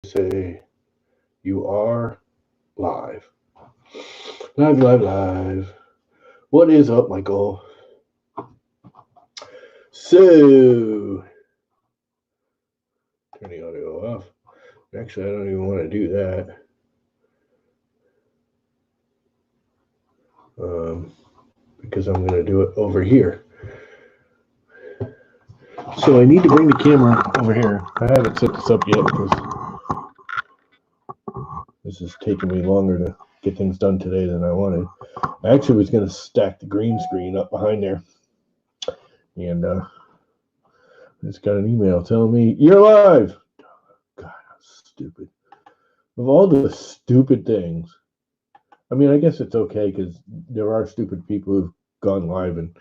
say you are live. Live, live, live. What is up, Michael? So, turn the audio off. Actually, I don't even want to do that. Because I'm going to do it over here. So I need to bring the camera over here. I haven't set this up yet because this is taking me longer to get things done today than I wanted. I actually was going to stack the green screen up behind there. And I just got an email telling me, you're live. God, that's stupid. Of all the stupid things, I mean, I guess it's okay because there are stupid people who've gone live. And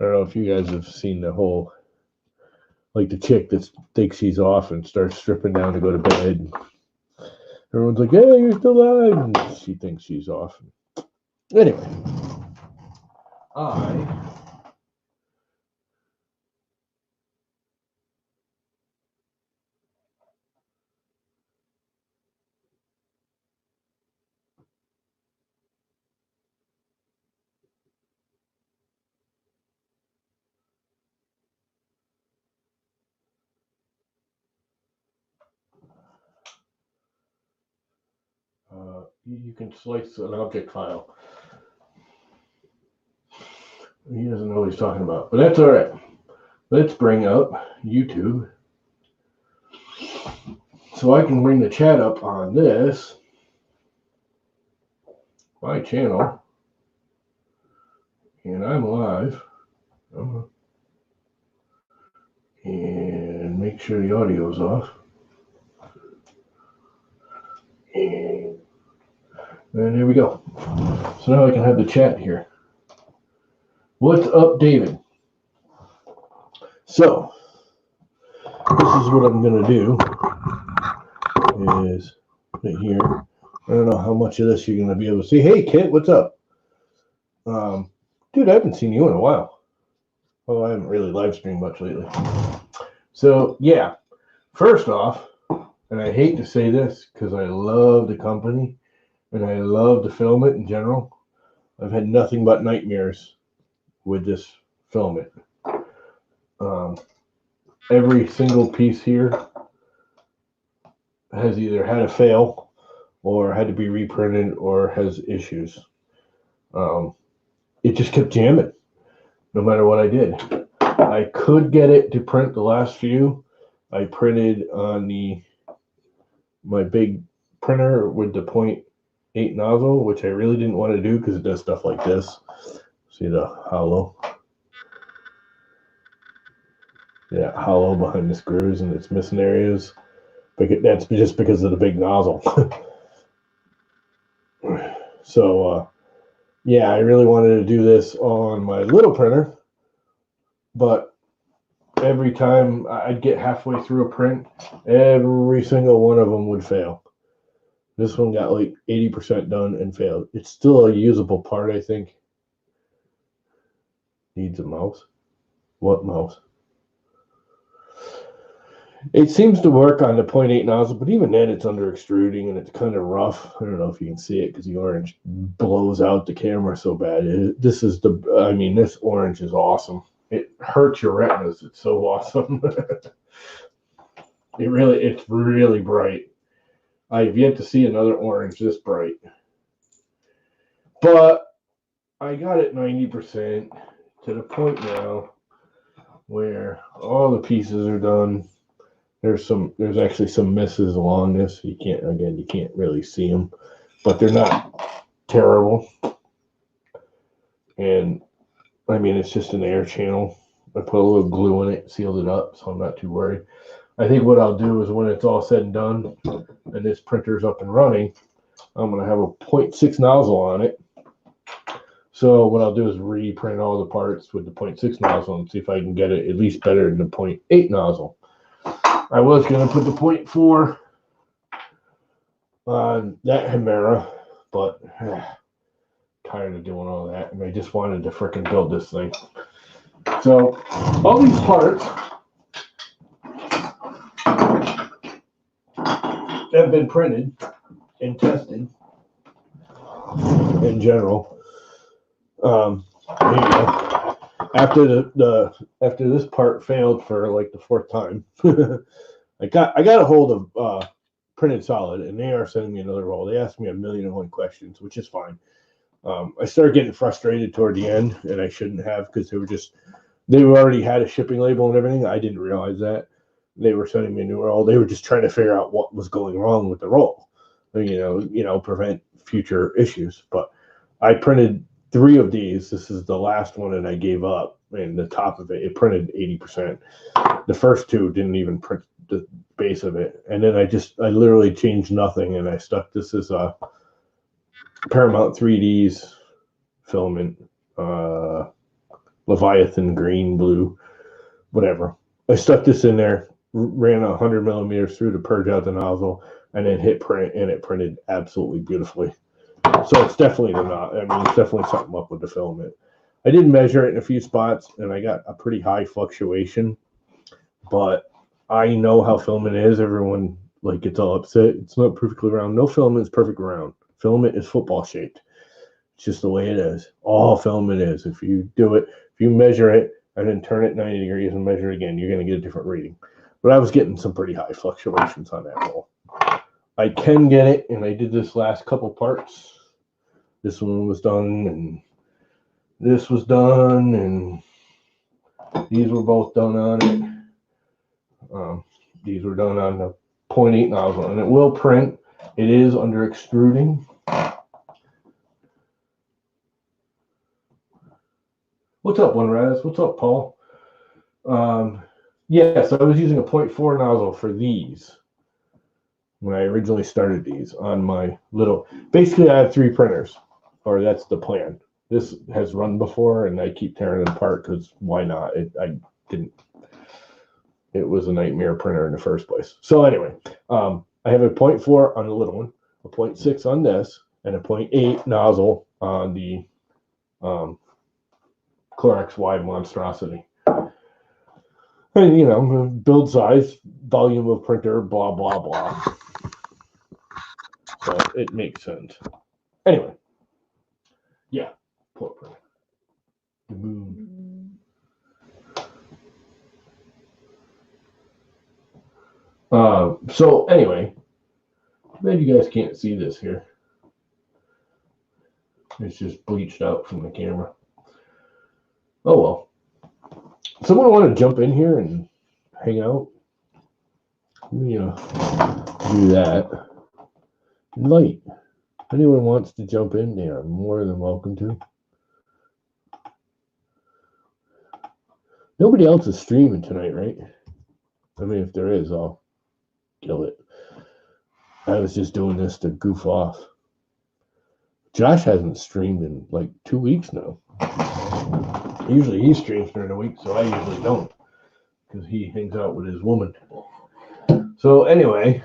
I don't know if you guys have seen the whole, like the chick that thinks she's off and starts stripping down to go to bed. Everyone's like, hey, you're still live. And she thinks she's off. Anyway, you can slice an object file. He doesn't know what he's talking about, but that's all right. Let's bring up YouTube so I can bring the chat up on this, my channel, and I'm live. And make sure the audio's off. And there we go. So now I can have the chat here. What's up, David? So, this is what I'm going to do, is right here. I don't know how much of this you're going to be able to see. Hey, Kit, what's up? Dude, I haven't seen you in a while. Well, I haven't really live streamed much lately. So, yeah, first off, and I hate to say this because I love the company and I love the filament in general, I've had nothing but nightmares with this filament. Every single piece here has either had a fail or had to be reprinted or has issues. It just kept jamming no matter what I did. I could get it to print the last few. I printed on my big printer with the 0.8 nozzle, which I really didn't want to do because it does stuff like this. See the hollow? Yeah, hollow behind the screws and it's missing areas. But that's just because of the big nozzle. So, yeah, I really wanted to do this on my little printer, but every time I'd get halfway through a print, every single one of them would fail. This one got like 80% done and failed. It's still a usable part, I think. Needs a mouse. What mouse? It seems to work on the 0.8 nozzle, but even then it's under extruding and it's kind of rough. I don't know if you can see it because the orange blows out the camera so bad. This orange is awesome. It hurts your retinas. It's so awesome. It's really bright. I've yet to see another orange this bright. But I got it 90% to the point now where all the pieces are done. There's actually some misses along this. You can't really see them, but they're not terrible. And I mean, it's just an air channel. I put a little glue in it, sealed it up, so I'm not too worried. I think what I'll do is when it's all said and done and this printer's up and running, I'm going to have a 0.6 nozzle on it. So what I'll do is reprint all the parts with the 0.6 nozzle and see if I can get it at least better than the 0.8 nozzle. I was going to put the 0.4 on that Hemera, but tired of doing all that, and I just wanted to frickin' build this thing. So all these parts have been printed and tested in general. You know, after after this part failed for like the 4th time, I got a hold of Printed Solid, and they are sending me another roll. They asked me 1,000,001 questions, which is fine. I started getting frustrated toward the end, and I shouldn't have, because they already had a shipping label and everything. I didn't realize that. They were sending me a new roll. They were just trying to figure out what was going wrong with the roll, prevent future issues. But I printed 3 of these. This is the last one, and I gave up. And the top of it printed 80%. The first 2 didn't even print the base of it. And then I literally changed nothing, and I stuck this as a Paramount 3Ds filament, Leviathan green, blue, whatever. I stuck this in there, ran 100 millimeters through to purge out the nozzle, and then hit print, and it printed absolutely beautifully. So it's definitely it's definitely something up with the filament. I did measure it in a few spots, and I got a pretty high fluctuation, but I know how filament is. Everyone gets all upset. It's not perfectly round. No filament is perfect round. Filament is football shaped. It's just the way it is. All filament is. If you do it, if you measure it and then turn it 90 degrees and measure it again, you're going to get a different reading. But I was getting some pretty high fluctuations on that roll. I can get it, and I did this last couple parts. This one was done, and this was done, and these were both done on it. These were done on the 0.8 nozzle, and it will print. It is under extruding. What's up, One Raz? What's up, Paul? Yes, I was using a 0.4 nozzle for these when I originally started these on my little. Basically, I have 3 printers, or that's the plan. This has run before, and I keep tearing it apart because why not? It was a nightmare printer in the first place. So anyway, I have a 0.4 on the little one, a 0.6 on this, and a 0.8 nozzle on the Clorox wide monstrosity. And build size, volume of printer, blah blah blah. So it makes sense. Anyway, yeah, poor printer. The moon. So anyway, maybe you guys can't see this here. It's just bleached out from the camera. Oh well. Someone want to jump in here and hang out? Let me do that. Light. If anyone wants to jump in, they are more than welcome to. Nobody else is streaming tonight, right? I mean, if there is, I'll kill it. I was just doing this to goof off. Josh hasn't streamed in like 2 weeks now. Usually he streams during the week, so I usually don't, because he hangs out with his woman. So anyway,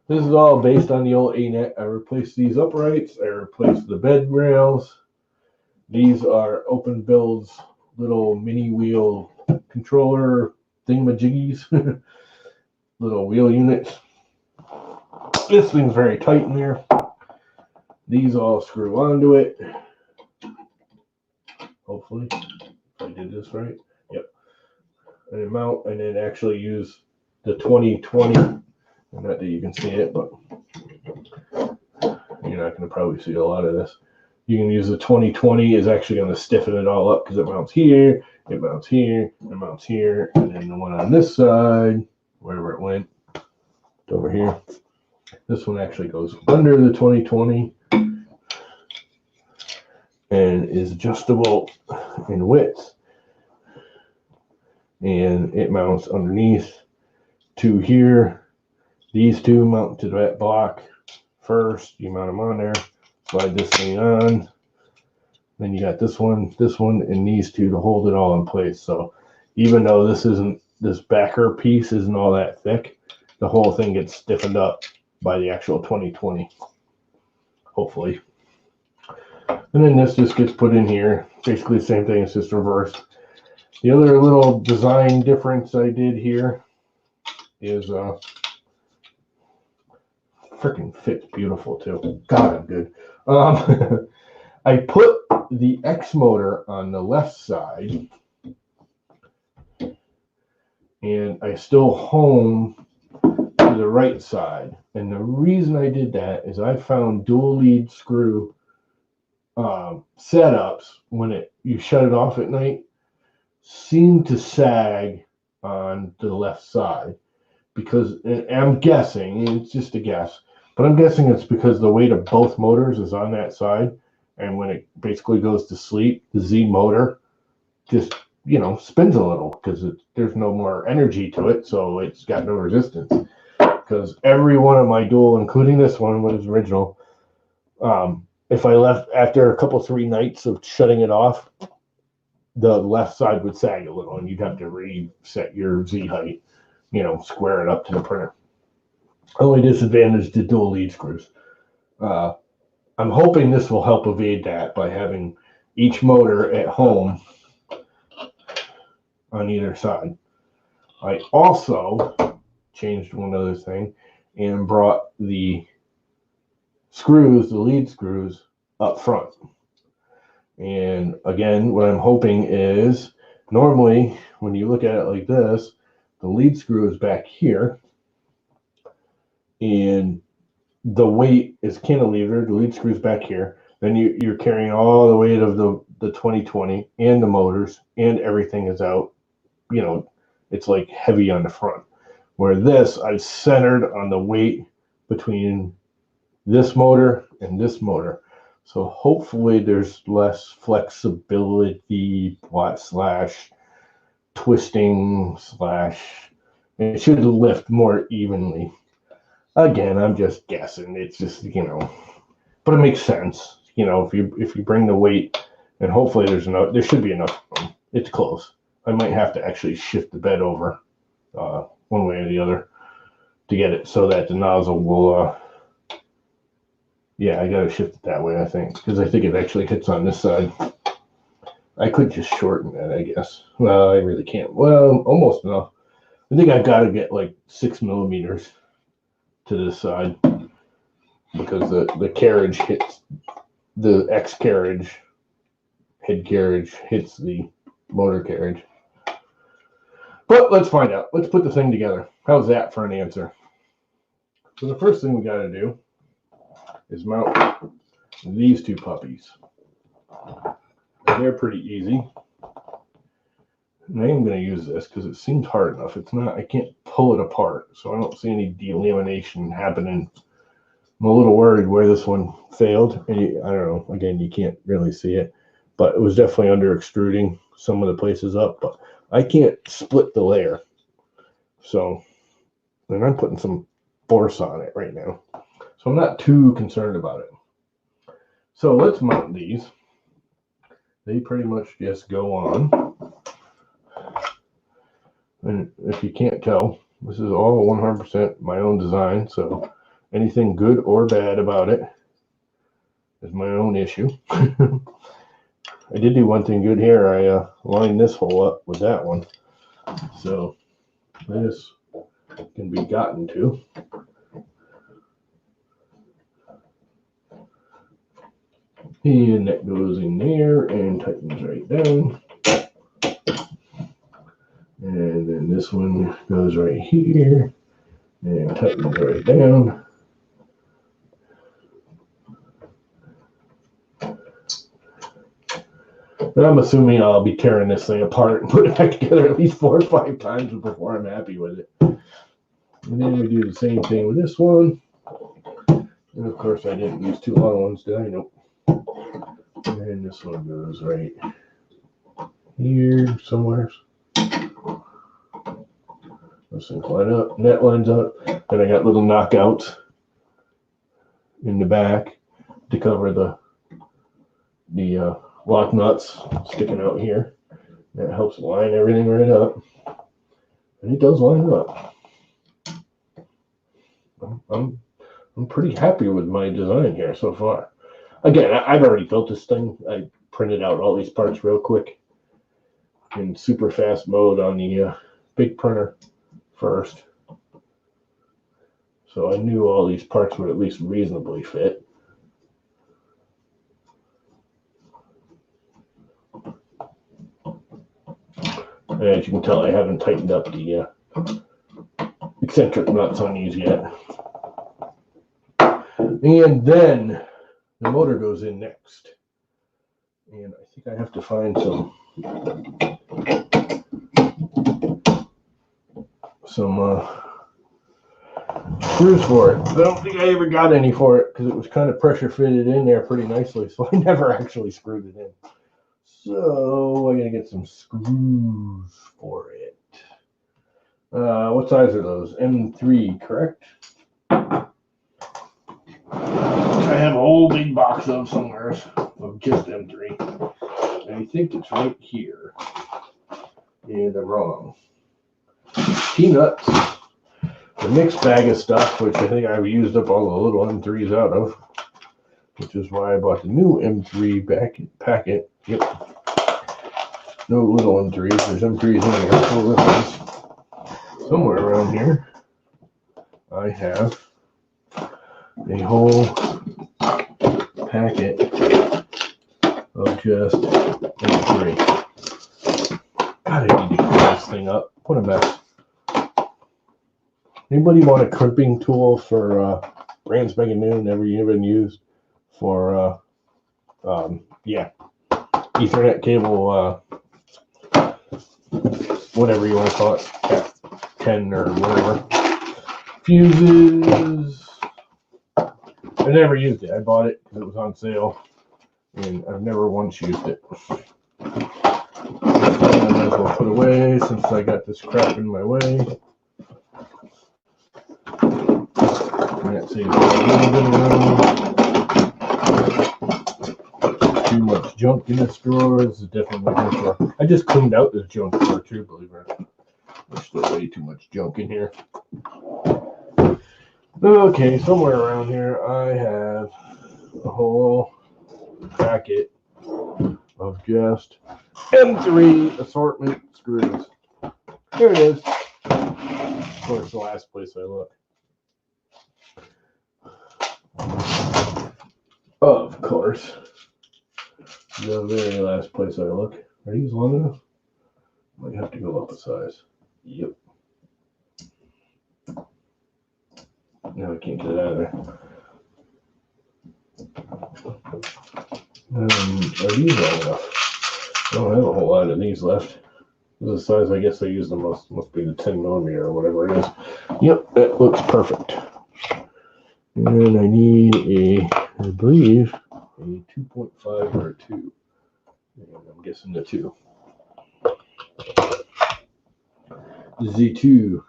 this is all based on the old A-net. I replaced these uprights. I replaced the bed rails. These are Open Build's little mini wheel controller thingamajiggies. Little wheel units. This thing's very tight in there. These all screw onto it. Hopefully, if I did this right. Yep. And then mount, and then actually use the 2020. Not that you can see it, but you're not going to probably see a lot of this. You can use the 2020 is actually going to stiffen it all up because it mounts here, it mounts here, it mounts here, and then the one on this side, wherever it went, it's over here. This one actually goes under the 2020 and is adjustable in width, and it mounts underneath to here. These two mount to that block first. You mount them on there, slide this thing on, then you got this one, and these two to hold it all in place. So even though this backer piece isn't all that thick, the whole thing gets stiffened up by the actual 2020, hopefully. And then this just gets put in here. Basically the same thing, it's just reversed. The other little design difference I did here is freaking fits beautiful too. God, I'm good. I put the X motor on the left side, and I still home to the right side. And the reason I did that is I found dual lead screw setups when you shut it off at night seem to sag on the left side, because I'm guessing, it's just a guess, but I'm guessing it's because the weight of both motors is on that side, and when it basically goes to sleep, the Z motor just spins a little because there's no more energy to it, so it's got no resistance. Because every one of my dual, including this one, was original. If I left after a couple 3 nights of shutting it off, the left side would sag a little, and you'd have to reset your Z height, square it up to the printer. Only disadvantage to dual lead screws. I'm hoping this will help evade that by having each motor at home on either side. I also changed one other thing and brought the lead screws up front. And again, what I'm hoping is, normally when you look at it like this, the lead screw is back here and the weight is cantilevered, the lead screw is back here. Then you're carrying all the weight of the 2020 and the motors, and everything is out. It's like heavy on the front. Where this, I've centered on the weight between this motor and this motor. So hopefully there's less flexibility / twisting / it should lift more evenly. Again, I'm just guessing. It's just, but it makes sense. If you bring the weight, and hopefully there should be enough room. It's close. I might have to actually shift the bed over one way or the other to get it so that the nozzle will I gotta shift it that way, I think, because I think it actually hits on this side. I could just shorten that, I guess. Well, I really can't. Well, almost enough. I think I've got to get like 6 millimeters to this side, because the carriage hits the X carriage, head carriage hits the motor carriage. But let's find out. Let's put the thing together. How's that for an answer? So the first thing we got to do is mount these 2 puppies. They're pretty easy. And I am going to use this because it seems hard enough. It's not, I can't pull it apart, so I don't see any delamination happening. I'm a little worried where this one failed. And I don't know. Again, you can't really see it, but it was definitely under extruding some of the places up. But I can't split the layer. So, and I'm putting some force on it right now. So I'm not too concerned about it. So let's mount these. They pretty much just go on. And if you can't tell, this is all 100% my own design. So anything good or bad about it is my own issue. I did do one thing good here. I lined this hole up with that one. So this can be gotten to. And that goes in there and tightens right down. And then this one goes right here and tightens right down. And I'm assuming I'll be tearing this thing apart and putting it back together at least 4 or 5 times before I'm happy with it. And then we do the same thing with this one. And of course I didn't use 2 long ones, did I? Nope. And this one goes right here somewhere. Those things line up, and that lines up. Then I got little knockouts in the back to cover the lock nuts sticking out here. That helps line everything right up. And it does line up. I'm pretty happy with my design here so far. Again, I've already built this thing. I printed out all these parts real quick in super fast mode on the big printer first. So I knew all these parts would at least reasonably fit. And as you can tell, I haven't tightened up the eccentric nuts on these yet. And then the motor goes in next. And I think I have to find some screws for it. I don't think I ever got any for it because it was kind of pressure fitted in there pretty nicely, so I never actually screwed it in. So I gotta get some screws for it. What size are those? M3, correct? I have a whole big box of somewhere of just M3. I think it's right here. And I'm wrong. Peanuts. The mixed bag of stuff, which I think I've used up all the little M3s out of, which is why I bought the new M3 packet. Yep. No little M3s. There's M3s in here. So this is somewhere around here. I have a whole packet of just M3. God, I need to clean this thing up. What a mess. Anybody want a crimping tool for brand spanking new, never even used for Ethernet cable, whatever you want to call it, Cat 10 or whatever. Fuses. I never used it. I bought it because it was on sale, and I've never once used it. I might as well put away since I got this crap in my way. That saves a little bit of room. Too much junk in this drawer. This is definitely my junk drawer. I just cleaned out this junk drawer too, believe it or not. There's still way too much junk in here. Okay, somewhere around here I have a whole packet of just M3 assortment screws. Here it is. Of course, the last place I look. Of course, the very last place I look. Are these long enough? Might have to go up a size. Yep. No, I can't get it out of there. Are these long enough? I don't have a whole lot of these left. This is the size I guess I use the most. Must be the 10 millimeter or whatever it is. Yep, that looks perfect. And I need I believe, a 2.5 or a 2. And I'm guessing the 2. Z2.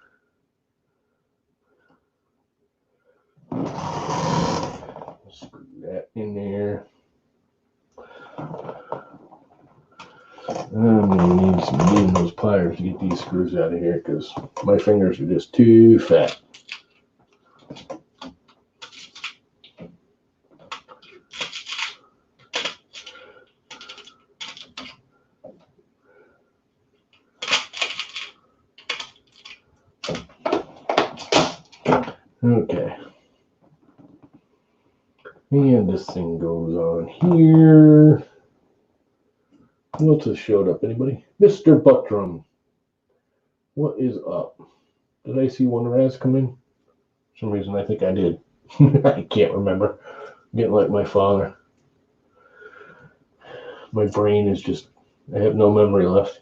Screw that in there. I'm going to need some those pliers to get these screws out of here because my fingers are just too fat. Okay. And this thing goes on here. Who else has showed up? Anybody? Mr. Buttram. What is up? Did I see one Raz come in? For some reason I think I did. I can't remember. I'm getting like my father. My brain is just, I have no memory left.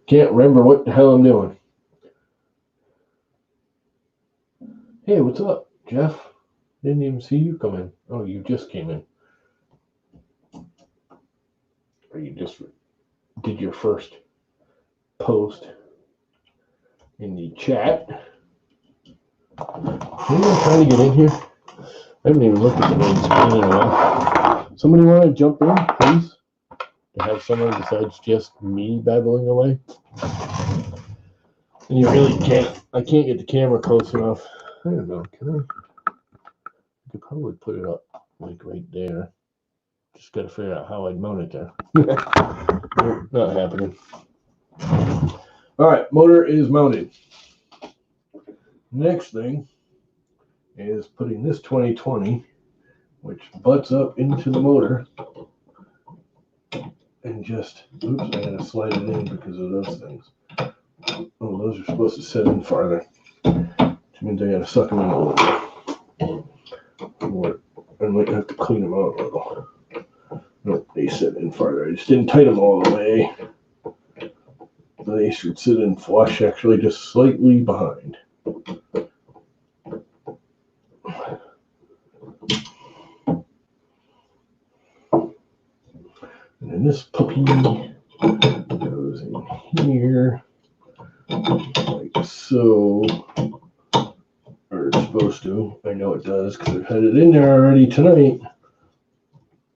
Can't remember what the hell I'm doing. Hey, what's up, Jeff? Didn't even see you come in. Oh, you just came in. Or you just did your first post in the chat. Anyone trying to get in here? I haven't even looked at the main screen in a while. Somebody want to jump in, please? To have someone besides just me babbling away? And you really can't. I can't get the camera close enough. I don't know. Can I? I could probably put it up like right there. Just got to figure out how I'd mount it there. Nope, not happening. All right, motor is mounted. Next thing is putting this 2020, which butts up into the motor, and just, oops, I gotta slide it in because of those things. Oh, those are supposed to sit in farther, which means I gotta suck them in a little bit. I might have to clean them out a little. Nope, they sit in farther. I just didn't tighten them all the way. They should sit in flush, actually, just slightly behind. And then this puppy goes in here, like so. Or it's supposed to. I know it does because I've had it in there already tonight.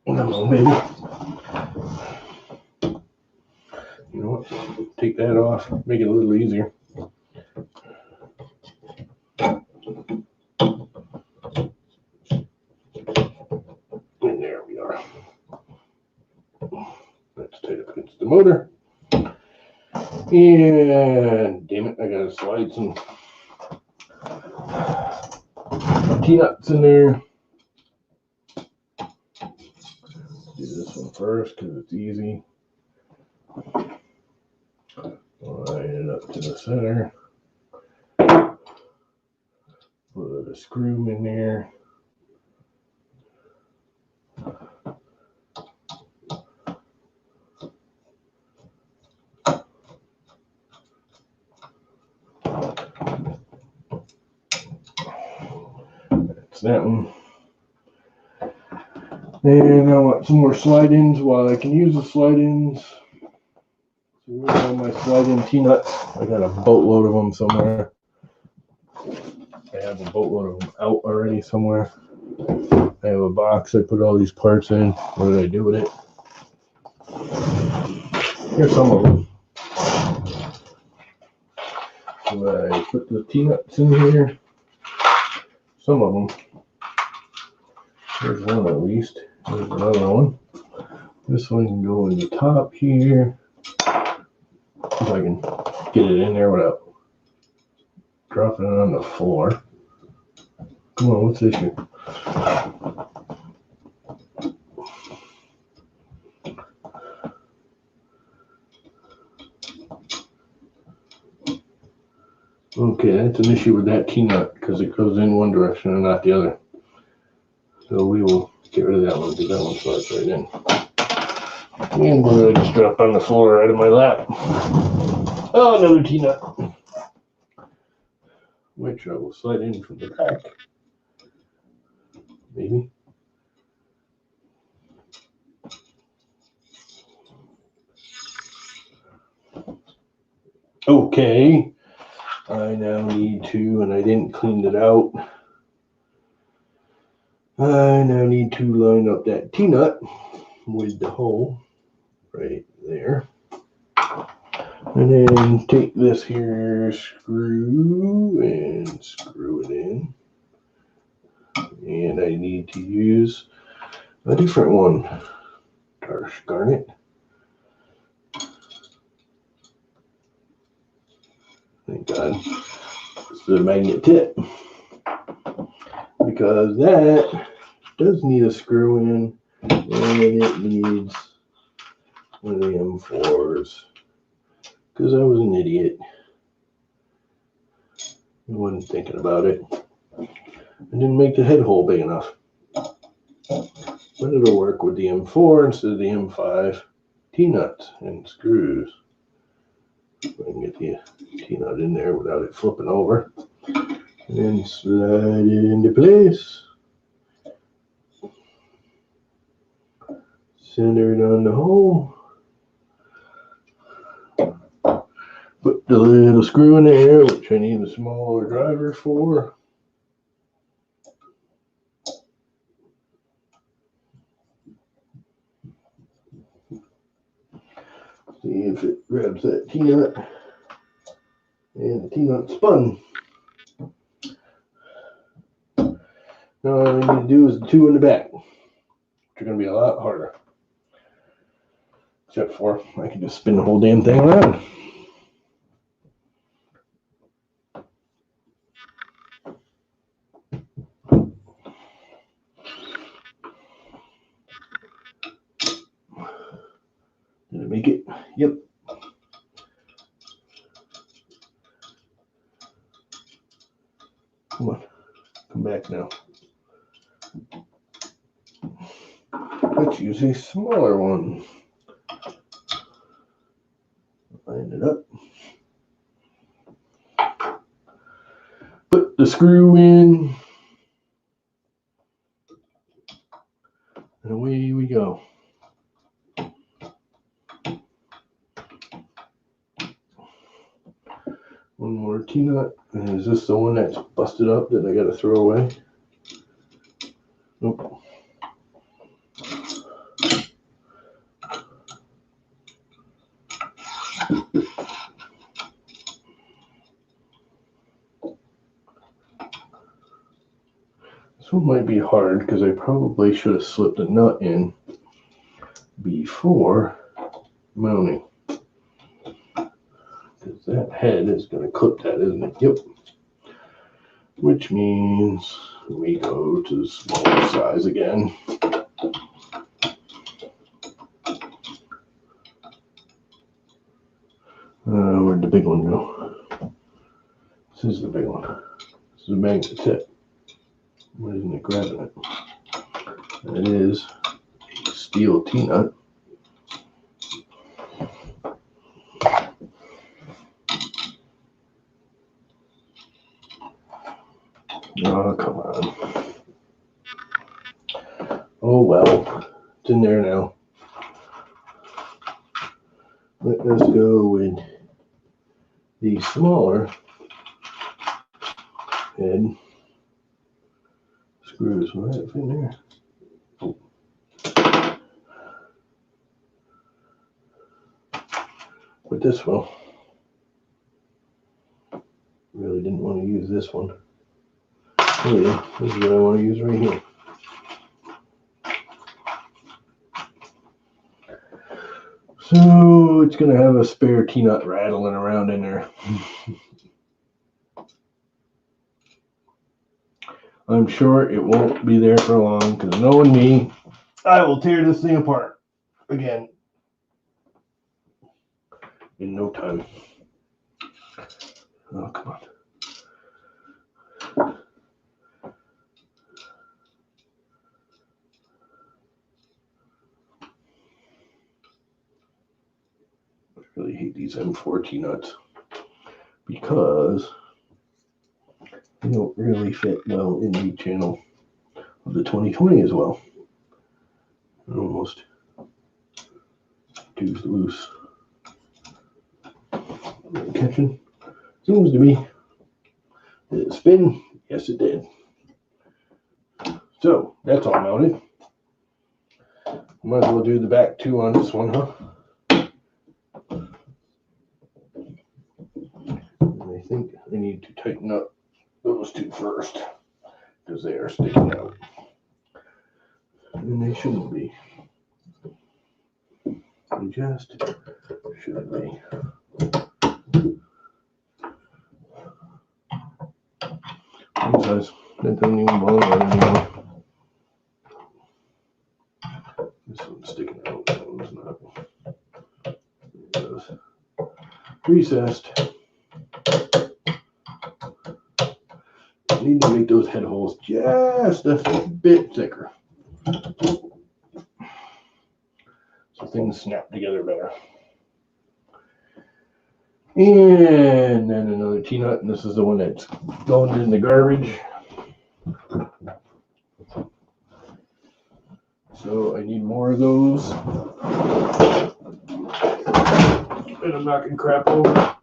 Come on, baby. You know what? Take that off, make it a little easier. And there we are. That's tight up against the motor. And damn it, I gotta slide some T-nuts in there. Do this one first because it's easy. Line it up to the center. Put a screw in there. That's that one. And I want some more slide-ins while I can use the slide-ins. So where are all my slide-in T-nuts? I got a boatload of them somewhere. I have a boatload of them out already somewhere. I have a box I put all these parts in. What did I do with it? Here's some of them. So I put the T-nuts in here. Some of them. There's one at least. There's another one. This one can go in the top here. If I can get it in there without dropping it on the floor. Come on, what's this here? Okay, that's an issue with that T-nut because it goes in one direction and not the other. So we will get rid of that one because that one slides right in. And I just dropped on the floor right in my lap. Oh, another T-nut. Which I will slide in from the back. Maybe. Okay. I now need to, and I didn't clean it out. I now need to line up that T-nut with the hole right there. And then take this here screw and screw it in. And I need to use a different one. Gosh darn it. Thank God. It's the magnet tip. Because that does need a screw in, and it needs one of the M4s. Because I was an idiot. I wasn't thinking about it. I didn't make the head hole big enough. But it'll work with the M4 instead of the M5 T-nuts and screws. If I can get the T-nut in there without it flipping over. And then slide it into place. Center it on the hole. Put the little screw in there, which I need a smaller driver for. See if it grabs that T-nut. And the T-nut spun. Now all I need to do is the two in the back, which are going to be a lot harder. Except for I can just spin the whole damn thing around. make it? Yep. Come on. Come back now. Let's use a smaller one. Line it up. Put the screw in. And away we go. One more T-nut. And is this the one that's busted up that I got to throw away? Nope. This one might be hard because I probably should have slipped a nut in before mounting. Because that head is going to clip that, isn't it? Yep. Which means we go to the smaller size again. Where'd the big one go? This is the big one. This is a magnet tip. Why isn't it grabbing it? It is a steel T-nut. Oh, come on. Oh, well. It's in there now. Let us go with the smaller head screws. Will that fit in there? Oh. But this one, really didn't want to use this one. Oh yeah, this is what I want to use right here. So it's going to have a spare T-nut rattling around in there. I'm sure it won't be there for long because knowing me, I will tear this thing apart again in no time. Oh, come on. I really hate these M4 T-nuts because they don't really fit well in the channel of the 2020 as well. They're almost too loose. Catching? Seems to be. Did it spin? Yes, it did. So that's all mounted. Might as well do the back two on this one, huh? And I think I need to tighten up those two first because they are sticking out. And they shouldn't be. They just shouldn't be. That doesn't even bother anymore. This one's sticking out. That one's not. It does. Recessed. Need to make those head holes just a bit thicker so things snap together better. And then another T-nut, and this is the one that's going in the garbage. So I need more of those. And I'm knocking crap over.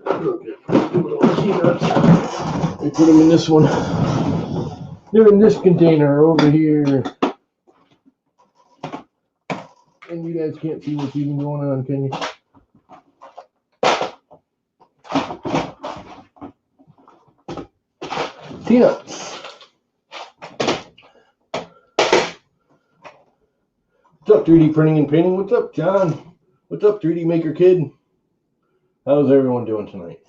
Okay, T-nuts. I put them in this one. They're in this container over here. And you guys can't see what's even going on, can you? T-nuts. What's up, 3D printing and painting? What's up, John? What's up, 3D Maker Kid? How's everyone doing tonight?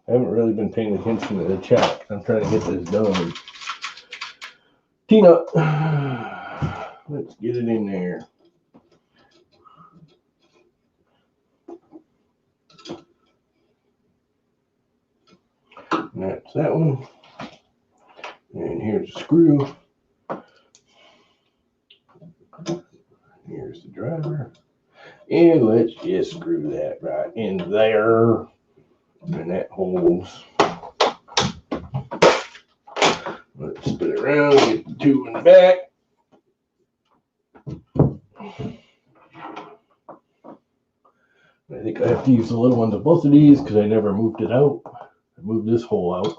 I haven't really been paying attention to the chat. I'm trying to get this done. Tina, let's get it in there. And that's that one. And here's the screw. Here's the driver. And let's just screw that right in there. And that holds. Let's spin it around, get the two in the back. I think I have to use the little ones of both of these because I never moved it out. I moved this hole out.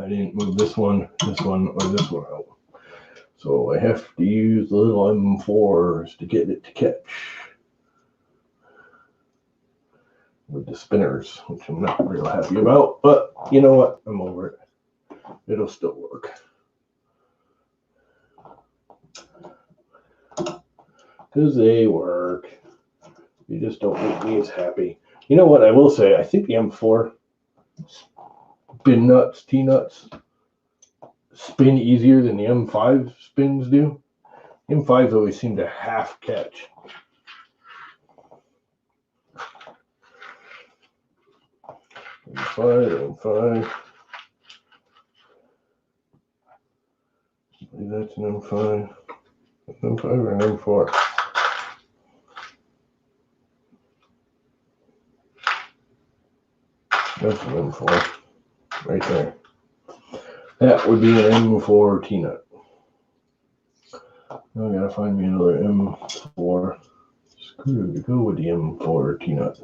I didn't move this one, or this one out. So I have to use the little M4s to get it to catch with the spinners, which I'm not real happy about. But you know what? I'm over it. It'll still work. Because they work. You just don't make me as happy. You know what I will say? I think the M4 T-nuts spin easier than the M5 spins do. M5s always seem to half catch. M5. I believe that's an M5. M5 or an M4? That's an M4 right there. That would be an M4 T-nut. Now I gotta find me another M4 screw to go with the M4 T-nut.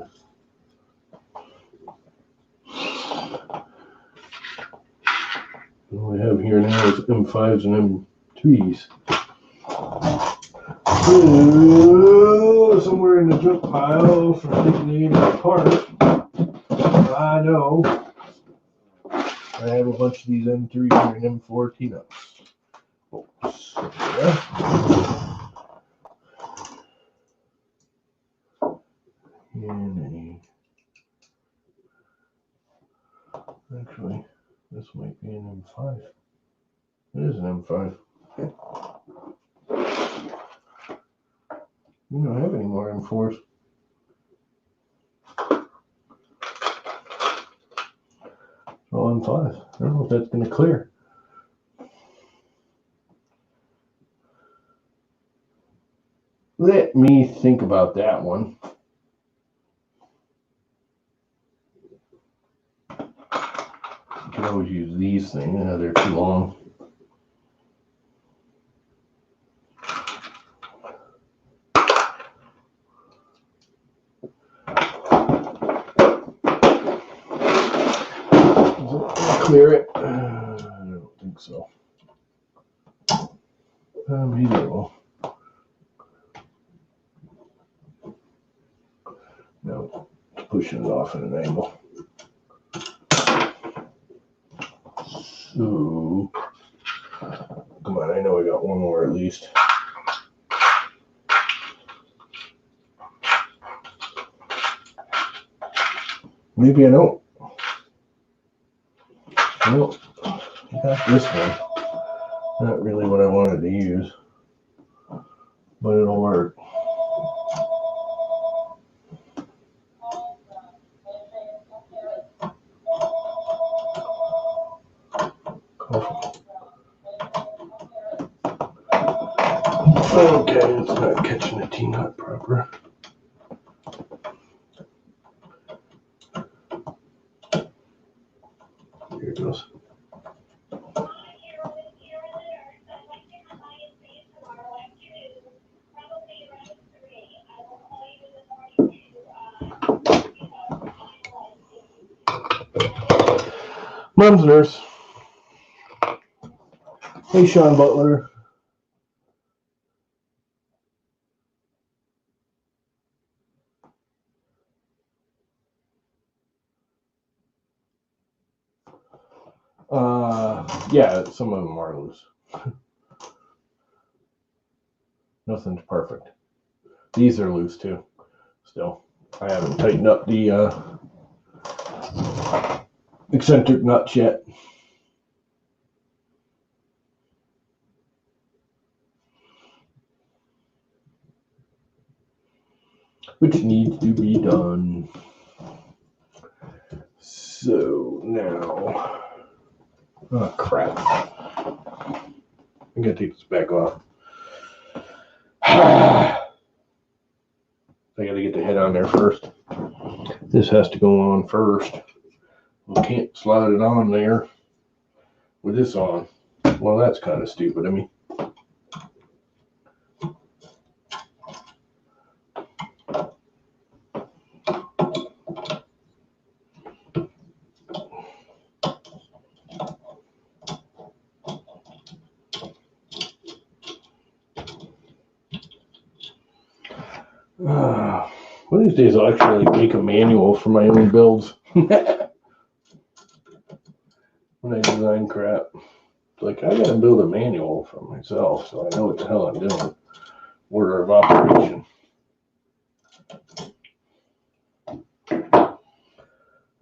What we have here now is M5s and M3s. Somewhere in the junk pile for taking the idiot apart. I know. I have a bunch of these M3 and M4 T-nuts. Oops. And actually, this might be an M5. It is an M5. We don't have any more M4s. All M5. I don't know if that's going to clear. Let me think about that one. You can always use these things. They're too long. Clear it? I don't think so. Maybe it will. No, it's pushing it off at an angle. So, come on, I know I got one more at least. Maybe I don't. Well, I got this one. Not really what I wanted to use, but it'll work. Okay, it's not catching the T-nut proper. Here it goes. Mom's nurse. Hey, Sean Butler. Yeah, some of them are loose. Nothing's perfect. These are loose too. Still, I haven't tightened up the eccentric nuts yet. Which needs to be done. So now, oh crap. I'm gonna take this back off. I gotta get the head on there first. This has to go on first. We can't slide it on there with this on. Well, that's kind of stupid of me. One of these days I'll actually make a manual for my own builds. When I design crap. It's like, I gotta build a manual for myself so I know what the hell I'm doing. Order of operation.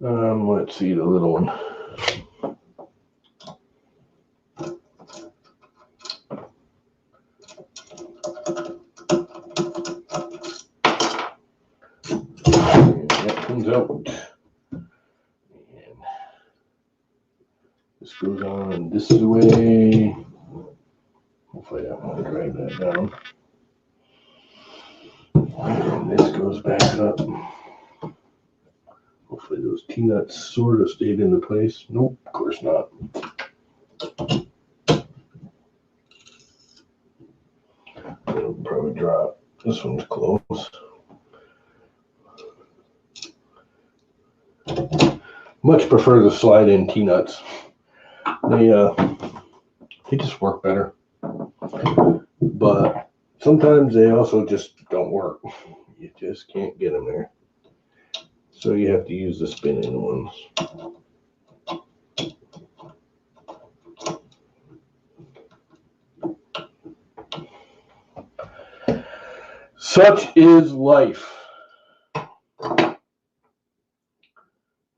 Let's see the little one. And that comes out. And this goes on this way. Hopefully I won't drag that down. And this goes back up. Hopefully those T-nuts sort of stayed into place. Nope, of course not. It'll probably drop. This one's close. Much prefer the slide-in T-nuts. They just work better. But sometimes they also just don't work. You just can't get them there. So you have to use the spin-in ones. Such is life.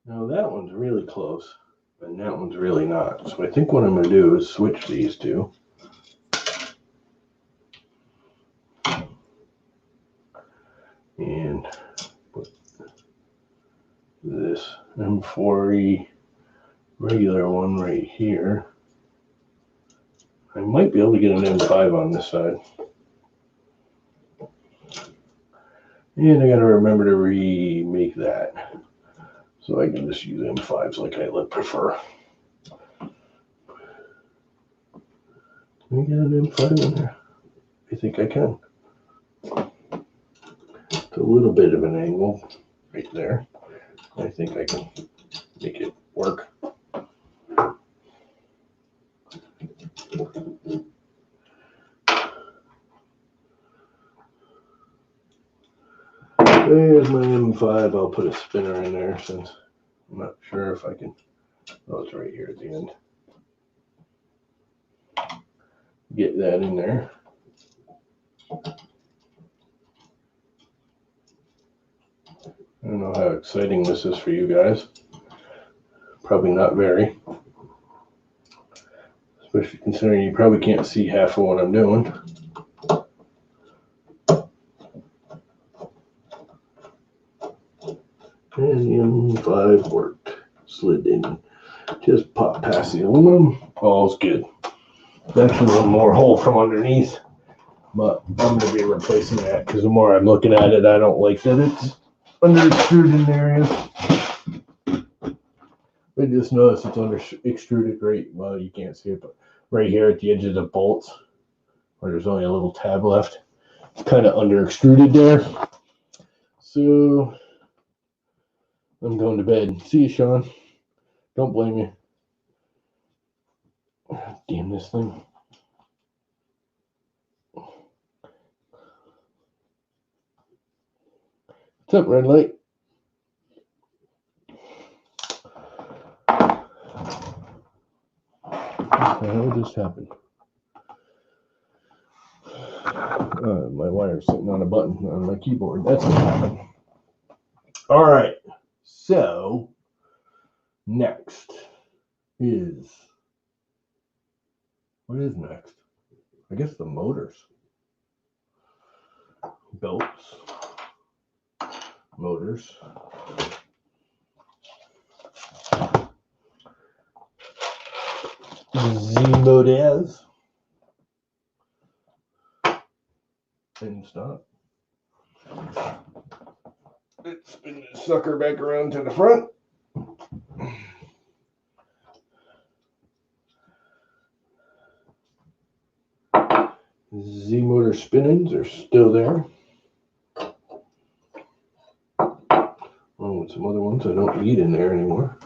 Now that one's really close, and that one's really not. So I think what I'm going to do is switch these two. And put this M4E regular one right here. I might be able to get an M5 on this side. And I got to remember to remake that. So I can just use M5s like I prefer. Can I get an M5 in there? I think I can. It's a little bit of an angle right there. I think I can make it work. There's my M5. I'll put a spinner in there since I'm not sure if I can. Oh, it's right here at the end. Get that in there. I don't know how exciting this is for you guys. Probably not very. Especially considering you probably can't see half of what I'm doing. And the M5 worked. Slid in. Just pop past the aluminum. All's good. There's actually one more hole from underneath. But I'm going to be replacing that because the more I'm looking at it, I don't like that it's under extruded areas. I just noticed it's under extruded right, well, you can't see it, but right here at the edge of the bolts, where there's only a little tab left, it's kind of under extruded there. So I'm going to bed. See you, Sean. Don't blame you. Damn this thing. What's up, red light? What the hell just happened? My wire's sitting on a button on my keyboard. That's what happened. All right. So Next is, what is next? I guess the motors. Belts, motors. Z-motors. And stop. Let's spin this sucker back around to the front. Z-motor spinnings are still there. Oh, some other ones I don't need in there anymore.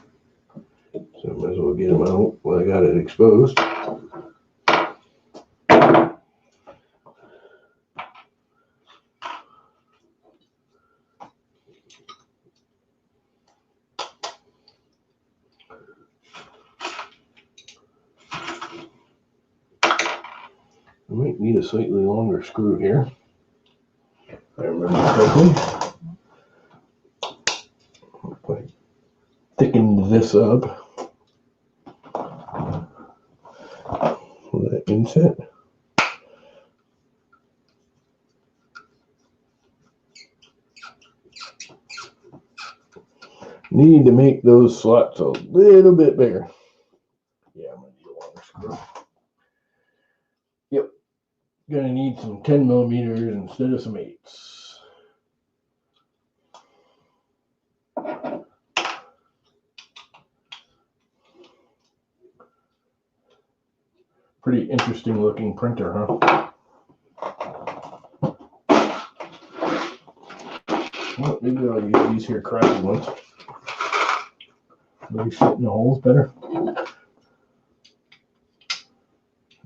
So I might as well get them out while I got it exposed. I might need a slightly longer screw here. I remember correctly. I thickened this up with that inset. Need to make those slots a little bit bigger. Yeah, I'm going to need a longer screw. Yep. Gonna need some 10 millimeters instead of some 8s. Pretty interesting looking printer, huh? Well, maybe I'll use these here crappy ones. Maybe fit in the holes better.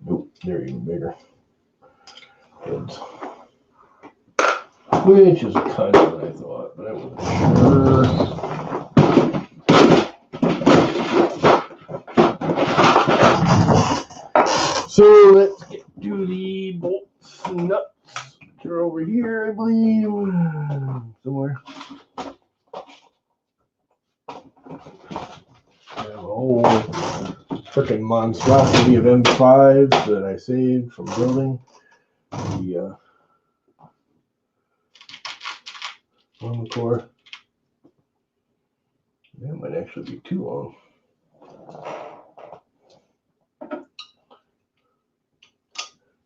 Nope, they're even bigger. Heads. Which is kind of what I thought, but I wasn't sure. So let's get to the bolts and nuts. They're over here, I believe, somewhere. I have a whole freaking monstrosity of M5s that I saved from building the on the core. That might actually be too long.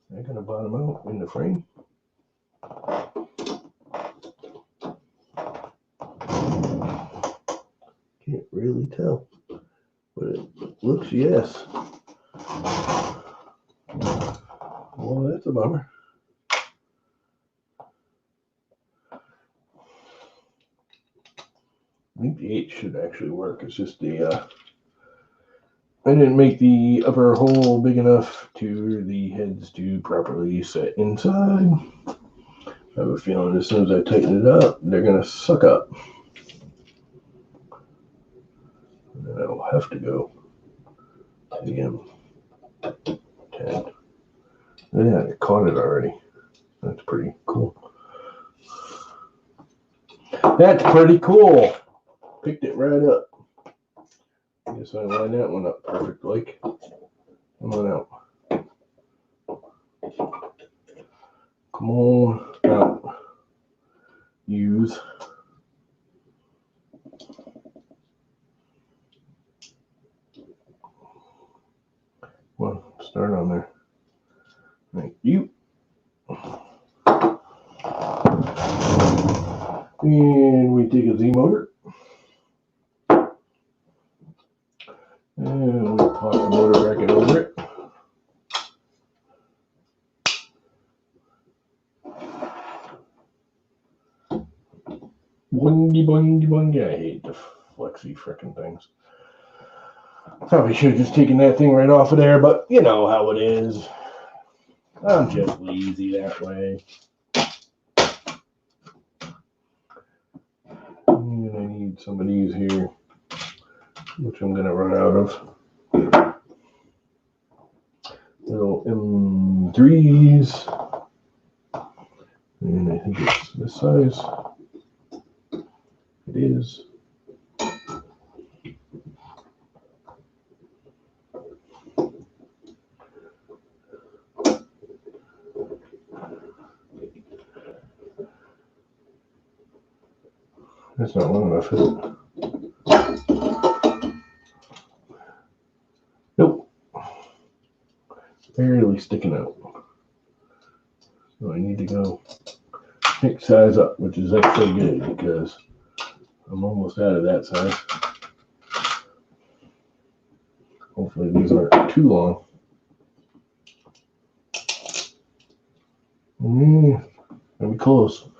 I'm gonna bottom out in the frame. Can't really tell, but it looks yes. Well, that's a bummer. I think the 8 should actually work. It's just the I didn't make the upper hole big enough to the heads to properly set inside. I have a feeling as soon as I tighten it up, they're gonna suck up. And then I'll have to go to the M10. Yeah, I caught it already. That's pretty cool. That's pretty cool. Picked it right up. I guess I line that one up perfect like. Come on out. Come on out. Use. Well, start on there. Thank you. And we take a Z motor. And we pop the motor bracket over it. Boingy, boingy, boingy. I hate the flexy frickin' things. Probably should have just taken that thing right off of there, but you know how it is. I'm just lazy that way. And I need some of these here, which I'm going to run out of. Little M3s. And I think it's this size. It is. That's not long enough, is it? Nope. Barely sticking out. So I need to go pick size up, which is actually good because I'm almost out of that size. Hopefully these aren't too long. Maybe close.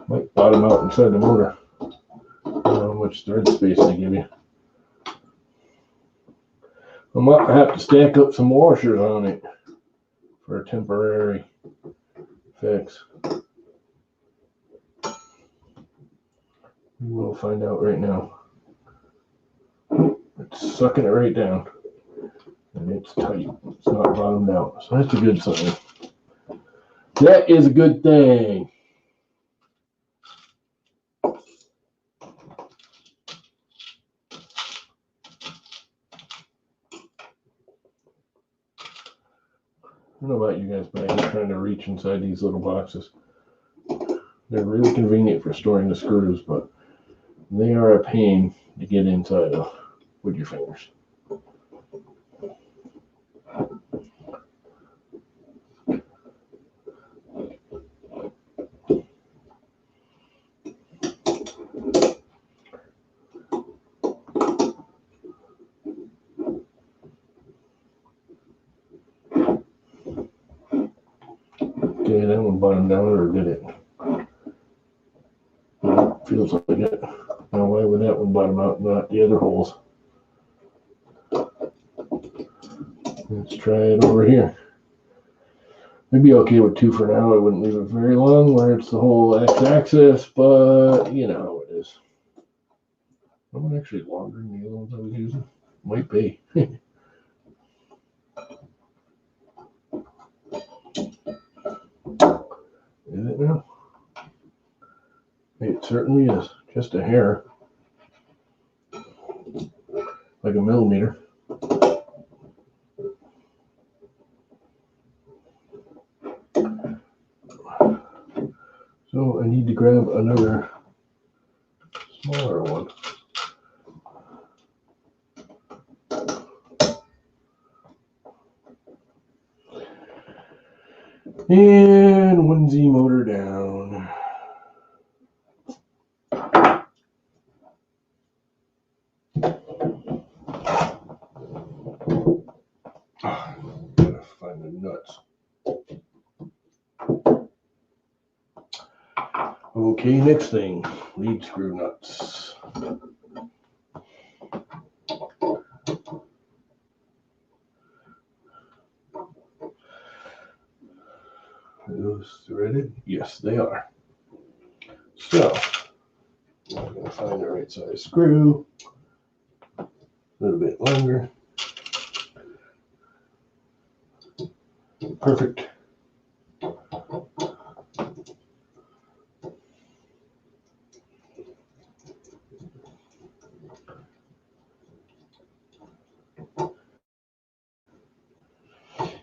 Might bottom out inside the motor. I don't know how much thread space they give you. I might have to stack up some washers on it for a temporary fix. We'll find out right now. It's sucking it right down. And it's tight. It's not bottomed out. So that's a good sign. That is a good thing. I don't know about you guys, but I hate trying to reach inside these little boxes. They're really convenient for storing the screws, but they are a pain to get inside of with your fingers. Okay, that one bottomed out, or did it? Feels like it. Now, why would that one bottom out and not the other holes? Let's try it over here. I'd be okay with 2 for now. I wouldn't leave it very long where it's the whole x-axis, but you know how it is. That one actually longer than the other ones I was using. Might be. Is it now? It certainly is. Just a hair. Like a millimeter. So I need to grab another smaller one. And 1Z motor down. Gotta find the nuts. Okay, next thing, lead screw nuts. Are those threaded? Yes, they are. So, I'm going to find the right size screw, a little bit longer. Perfect.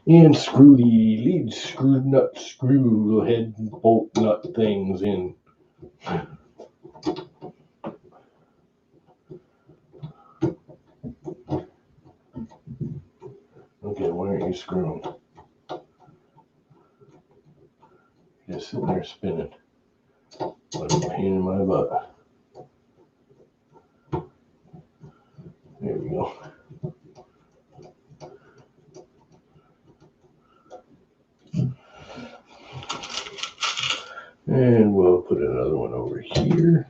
And screw the lead screw nut screw head bolt nut things in. Okay, why aren't you screwing? Just sitting there spinning. What a pain in my butt. There we go. And we'll put another one over here.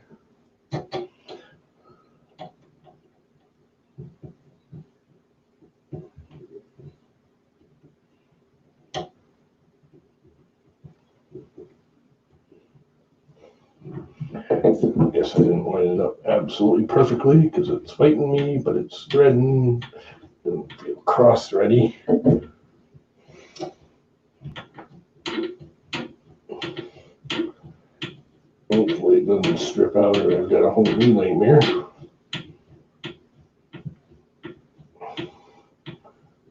I guess I didn't line it up absolutely perfectly because it's fighting me, but it's threading. It'll feel cross-thready. Hopefully it doesn't strip out or I've got a whole new nightmare.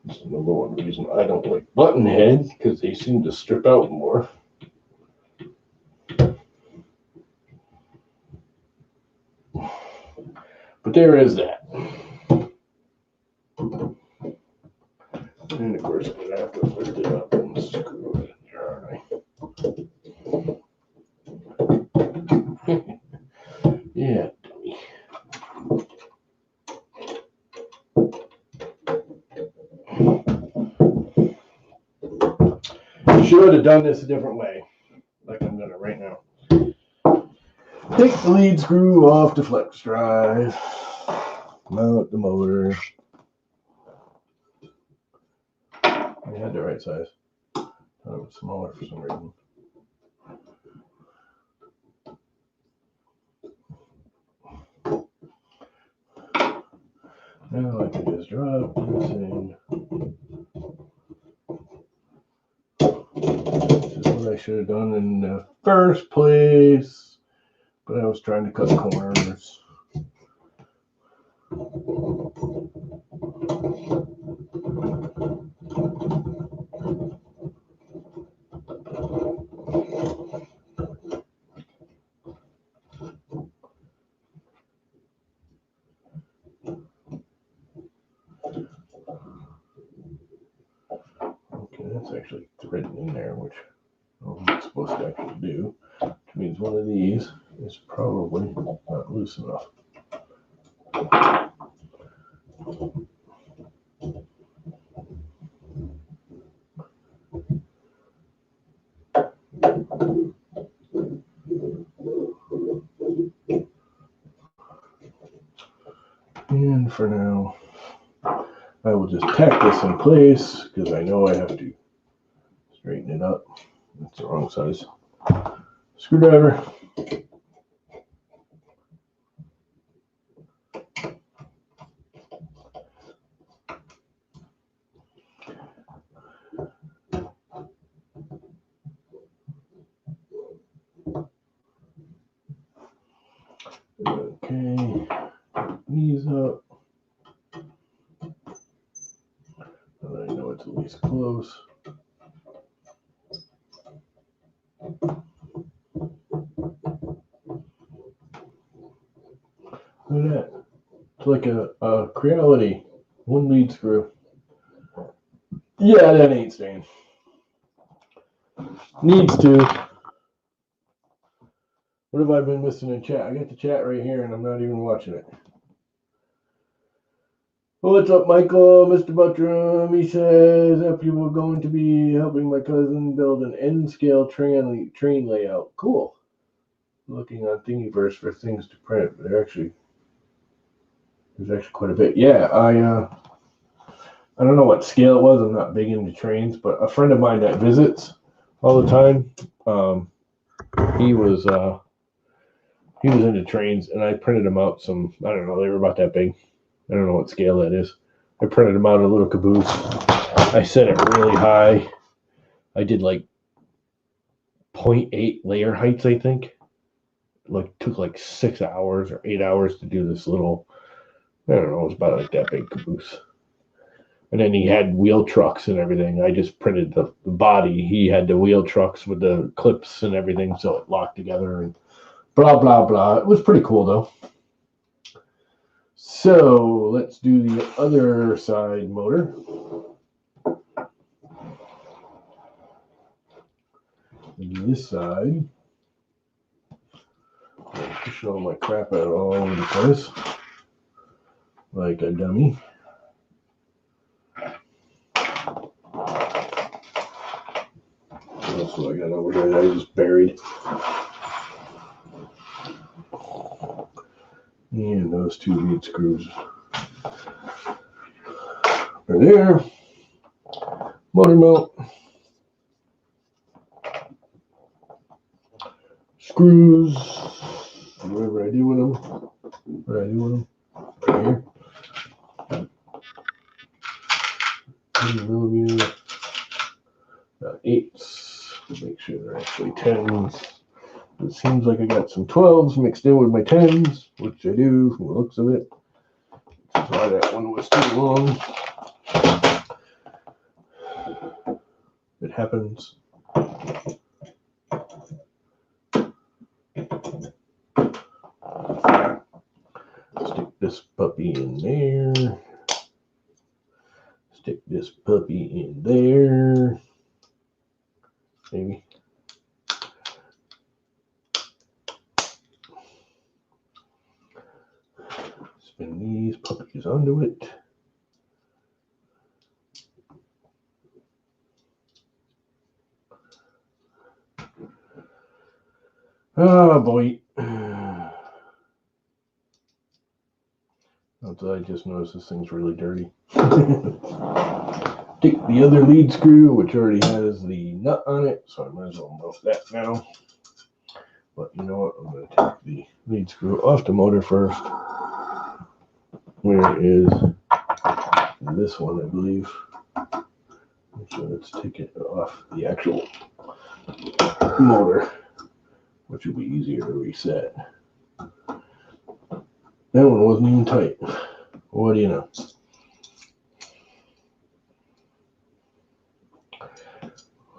That's the number one reason I don't like button heads, because they seem to strip out more. But there is that. And of course, I'm going to have to lift it up and screw it in there, aren't I? Yeah, dummy. Should have done this a different way, like I'm going to right now. Take the lead screw off the flex drive. Mount the motor. I had the right size. Thought it was smaller for some reason. Now I can just drop this in. This is what I should have done in the first place, but I was trying to cut corners. Okay, that's actually threaded in there, which I'm not supposed to actually do, which means one of these is probably not loose enough. And for now, I will just tack this in place because I know I have to straighten it up. That's the wrong size screwdriver. Okay, these up. And I know it's at least close. Look at that. It's like a Creality one lead screw. Yeah, that ain't staying. Needs to. What have I been missing in chat? I got the chat right here and I'm not even watching it. What's up, Michael? Mr. Buttram, he says, if you were going to be helping my cousin build an N-scale train layout. Cool. Looking on Thingiverse for things to print. There's actually quite a bit. Yeah, I don't know what scale it was. I'm not big into trains, but a friend of mine that visits all the time, he was into trains, and I printed him out some, I don't know, they were about that big. I don't know what scale that is. I printed him out a little caboose. I set it really high. I did like 0.8 layer heights, I think. Like took like 6 hours or 8 hours to do this little, I don't know, it was about like that big caboose. And then he had wheel trucks and everything. I just printed the body. He had the wheel trucks with the clips and everything, so it locked together and blah, blah, blah. It was pretty cool, though. So let's do the other side motor. This side. I'm pushing all my crap out all over the place like a dummy. That's what I got over here that I just buried. And those two lead screws are there. Motor mount. Screws. Whatever I do with them. What I do with them. Right here. 10mm. 8s. Make sure they're actually 10s. It seems like I got some 12s mixed in with my 10s, which I do from the looks of it. That's why that one was too long. It happens. Stick this puppy in there. Stick this puppy in there. Maybe. Spin these puppies onto it. Oh boy. I just noticed this thing's really dirty. Take the other lead screw, which already has the nut on it, so I might as well melt that now. But you know what? I'm going to take the lead screw off the motor first. Where is this one, I believe? So let's take it off the actual motor, which will be easier to reset. That one wasn't even tight. What do you know?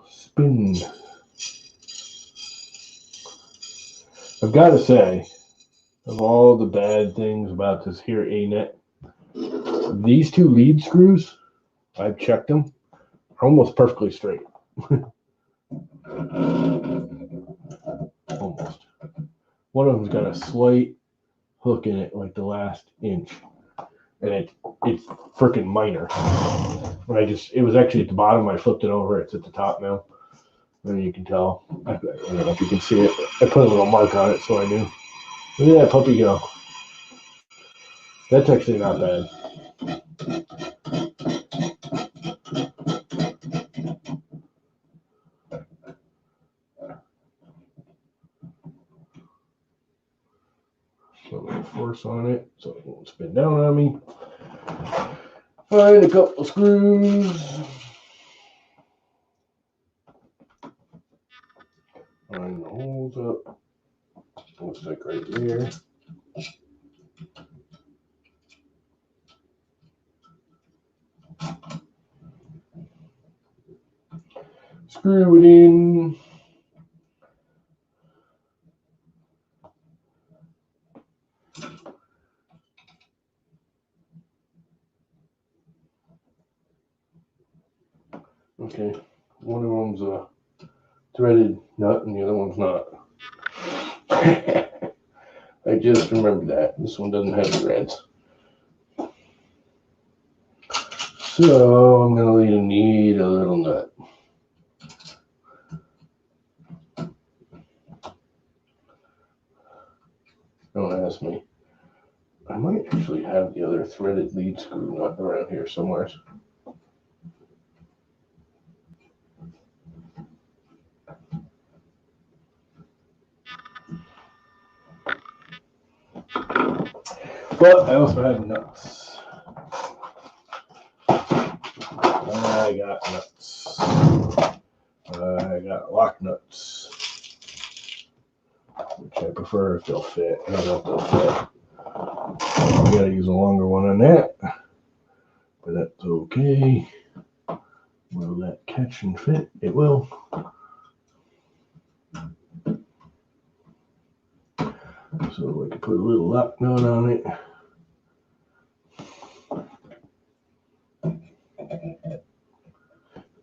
Spin. I've got to say, of all the bad things about this here A-net, these two lead screws, I've checked them, are almost perfectly straight. Almost. One of them's got a slight hook in it, like the last inch, and it's freaking minor. It was actually at the bottom. I flipped it over. It's at the top now. And you can tell. I don't know if you can see it. I put a little mark on it so I knew. Look at that puppy go. That's actually not bad. So I'm going to force on it so it won't spin down on me. Find a couple screws. Line the holes up. Looks like right there. Screw it in. Okay, one of them's a threaded nut and the other one's not. I just remembered that. This one doesn't have threads. So I'm going to need a little nut. Don't ask me. I might actually have the other threaded lead screw nut around here somewhere. But I also have nuts. I got nuts. I got lock nuts, which I prefer if they'll fit. I don't know if they'll fit. I gotta use a longer one on that, but that's okay. Will that catch and fit? It will. So I can put a little lock nut on it.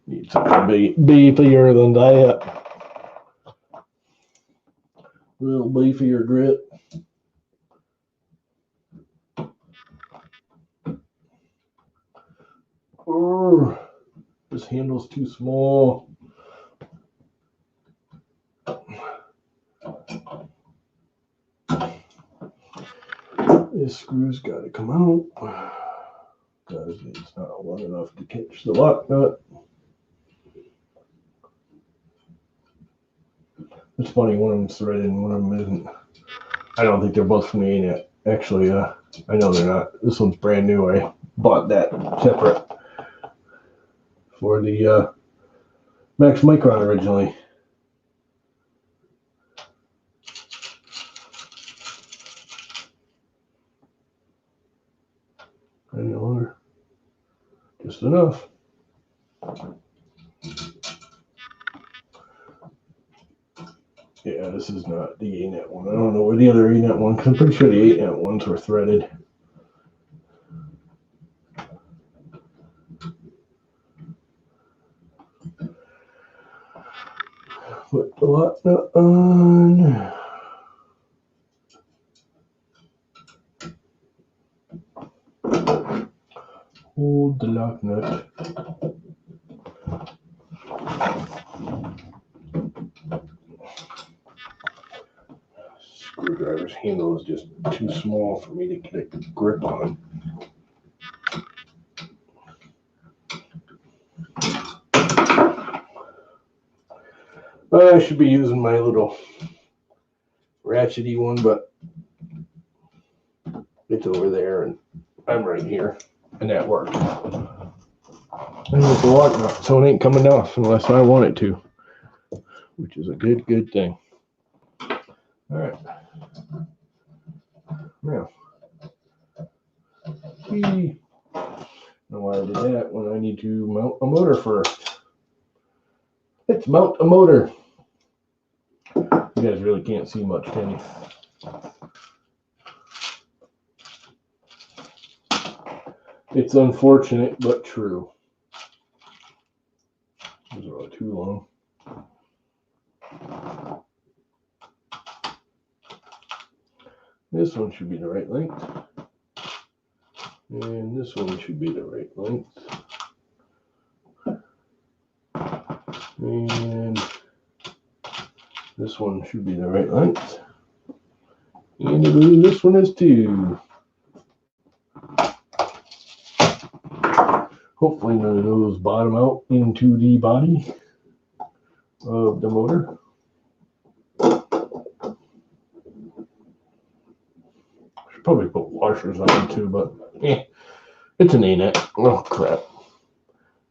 Need something beefier than that. A little beefier grip. Oh, this handle's too small. This screw's got to come out because it's not long enough to catch the lock nut. It's funny, one of them's threaded and one of them isn't. I don't think they're both from the A-net. Actually, I know they're not. This one's brand new. I bought that separate for the Max Micron originally. Any longer? Just enough. Yeah, this is not the A-net one. I don't know where the other A-net one, because I'm pretty sure the A-net ones were threaded. Put the lock nut on. Hold the lock nut. Screwdriver's handle is just too small for me to get a grip on. I should be using my little ratchety one, but it's over there and I'm right here, and that worked. And it's a lock nut, so it ain't coming off unless I want it to, which is a good thing. All right. Now, know why I did that when I need to mount a motor first. Let's mount a motor. You guys really can't see much, can you? It's unfortunate, but true. Those are all too long. This one should be the right length. And this one should be the right length. And this one should be the right length. And I believe this one is too. Hopefully none of those bottom out into the body of the motor. Should probably put washers on too, but it's an A-net. Oh crap.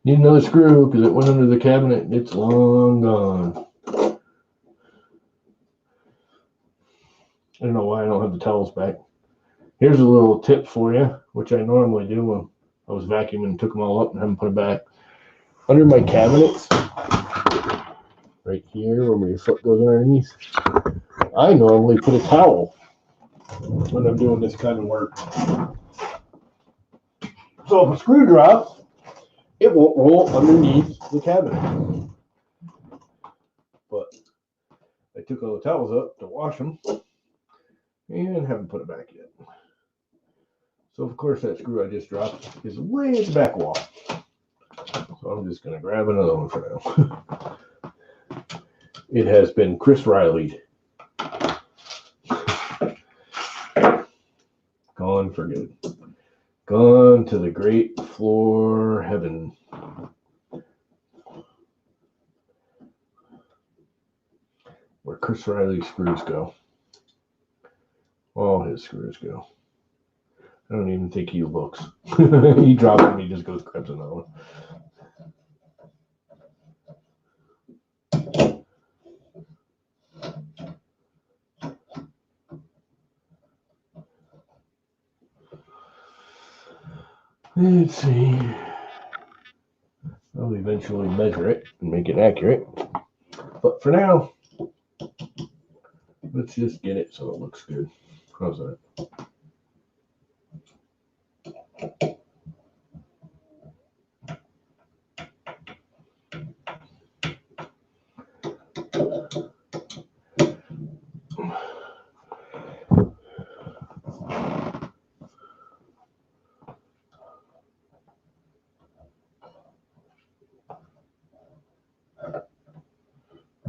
Need another screw because it went under the cabinet and it's long gone. I don't know why I don't have the towels back. Here's a little tip for you, which I normally do when I was vacuuming and took them all up and haven't put it back. Under my cabinets, right here where your foot goes underneath, I normally put a towel when I'm doing this kind of work. So if a screw drops, it won't roll underneath the cabinet. But I took all the towels up to wash them and haven't put it back yet. So of course that screw I just dropped is way at the back wall. So I'm just gonna grab another one for now. It has been Chris Riley'd. Gone for good. Gone to the great floor heaven. Where Chris Riley's screws go. All his screws go. I don't even think he looks. He drops them, he just goes grabs another one. Let's see. I'll eventually measure it and make it accurate. But for now, let's just get it so it looks good. How's that?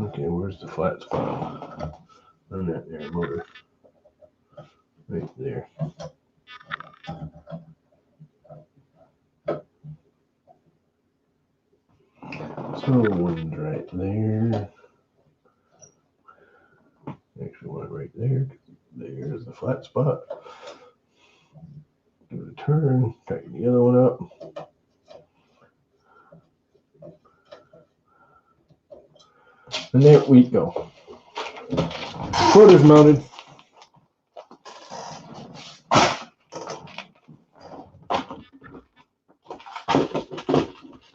Okay, where's the flat spot on that there motor? Right there. So one's right there. Actually, one right there. There's the flat spot. Give it a turn. Tighten the other one up. And there we go. Motor's mounted.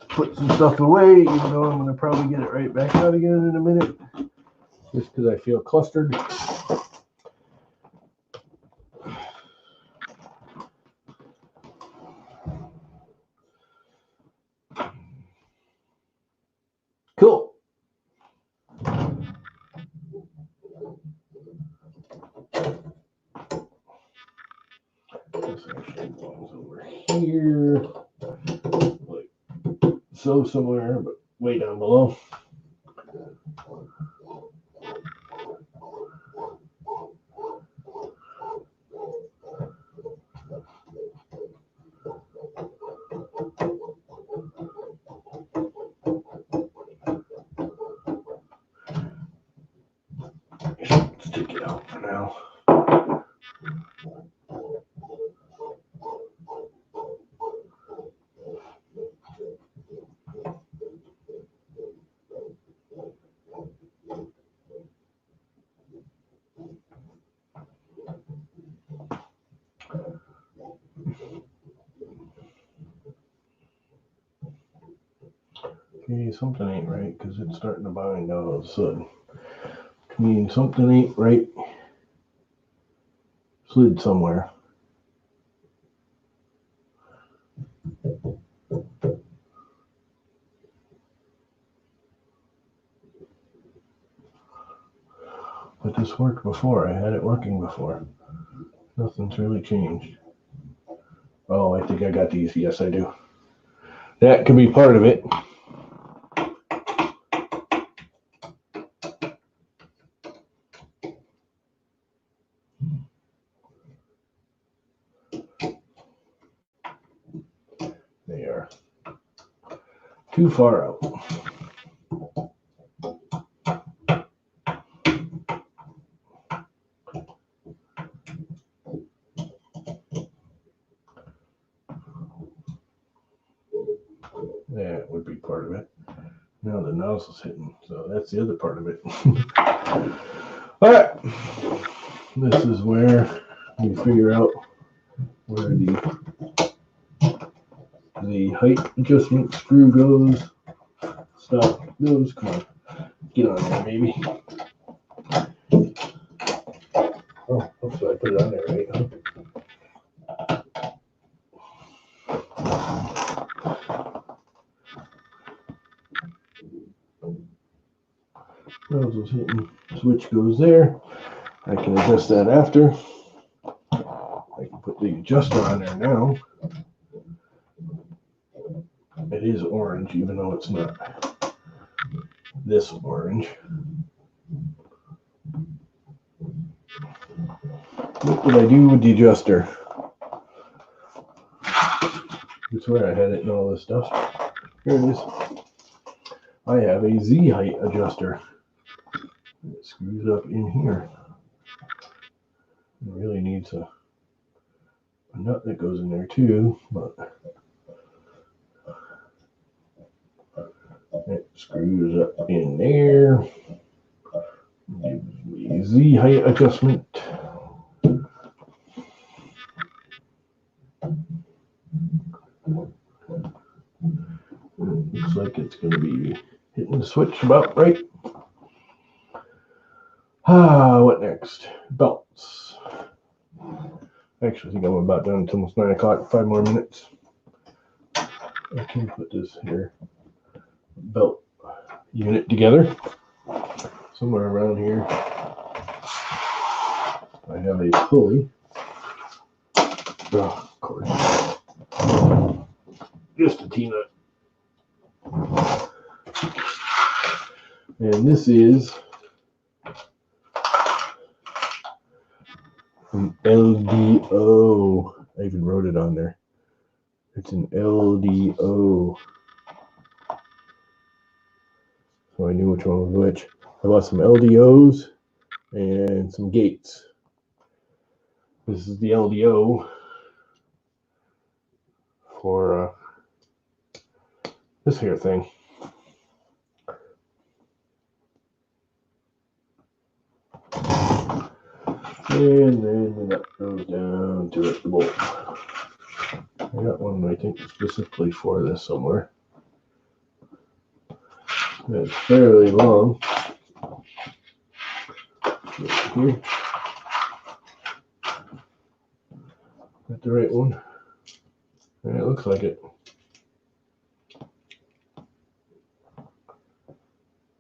Put some stuff away, even though I'm going to probably get it right back out again in a minute, just because I feel clustered. Cool. over here, like so somewhere, but way down below. Let's take it out for now. Okay, something ain't right because it's starting to bind all of a sudden. I mean, something ain't right. Slid somewhere. But this worked before. I had it working before. Nothing's really changed. Oh, I think I got these. Yes, I do. That could be part of it. They are too far out. That would be part of it. Now the nozzle's hitting, so that's the other part of it. All right, this is where we figure out where the height adjustment screw goes. Stop goes. Come on, get on there, baby. Oh, so I put it on there, right? Huh? Nozzle's hitting, switch goes there. I can adjust that after. I can put the adjuster on there now. It is orange, even though it's not this orange. What did I do with the adjuster? That's where I had it and all this stuff. Here it is. I have a Z height adjuster. It screws up in here. It really needs a nut that goes in there too, but it screws up in there. Gives me Z height adjustment. Looks like it's going to be hitting the switch about right. What next? Belts. Actually, I think I'm about done. It's almost 9 o'clock. 5 more minutes. I can put this here belt unit together. Somewhere around here, I have a pulley. Oh, of course. Just a T-nut. And this is an LDO. I even wrote it on there. It's an LDO. So I knew which one was which. I bought some LDOs and some gates. This is the LDO for this here thing. And then the nut goes down to it, the bolt. I got one I think specifically for this somewhere. It's fairly long. Here. Got the right one. And it looks like it.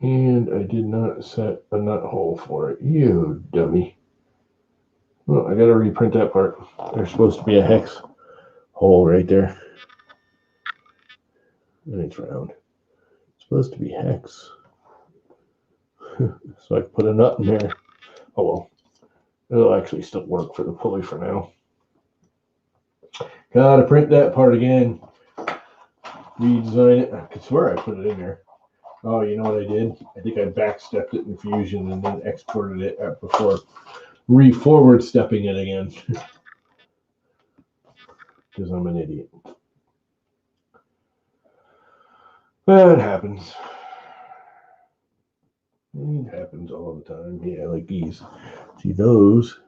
And I did not set a nut hole for it. You dummy. Well, I gotta reprint that part. There's supposed to be a hex hole right there. And it's round. It's supposed to be hex. So I can put a nut in there. Oh well. It'll actually still work for the pulley for now. Gotta print that part again. Redesign it. I could swear I put it in there. Oh, you know what I did? I think I backstepped it in Fusion and then exported it before forward stepping it again. Because I'm an idiot. That happens. It happens all the time. Yeah, like these. See, those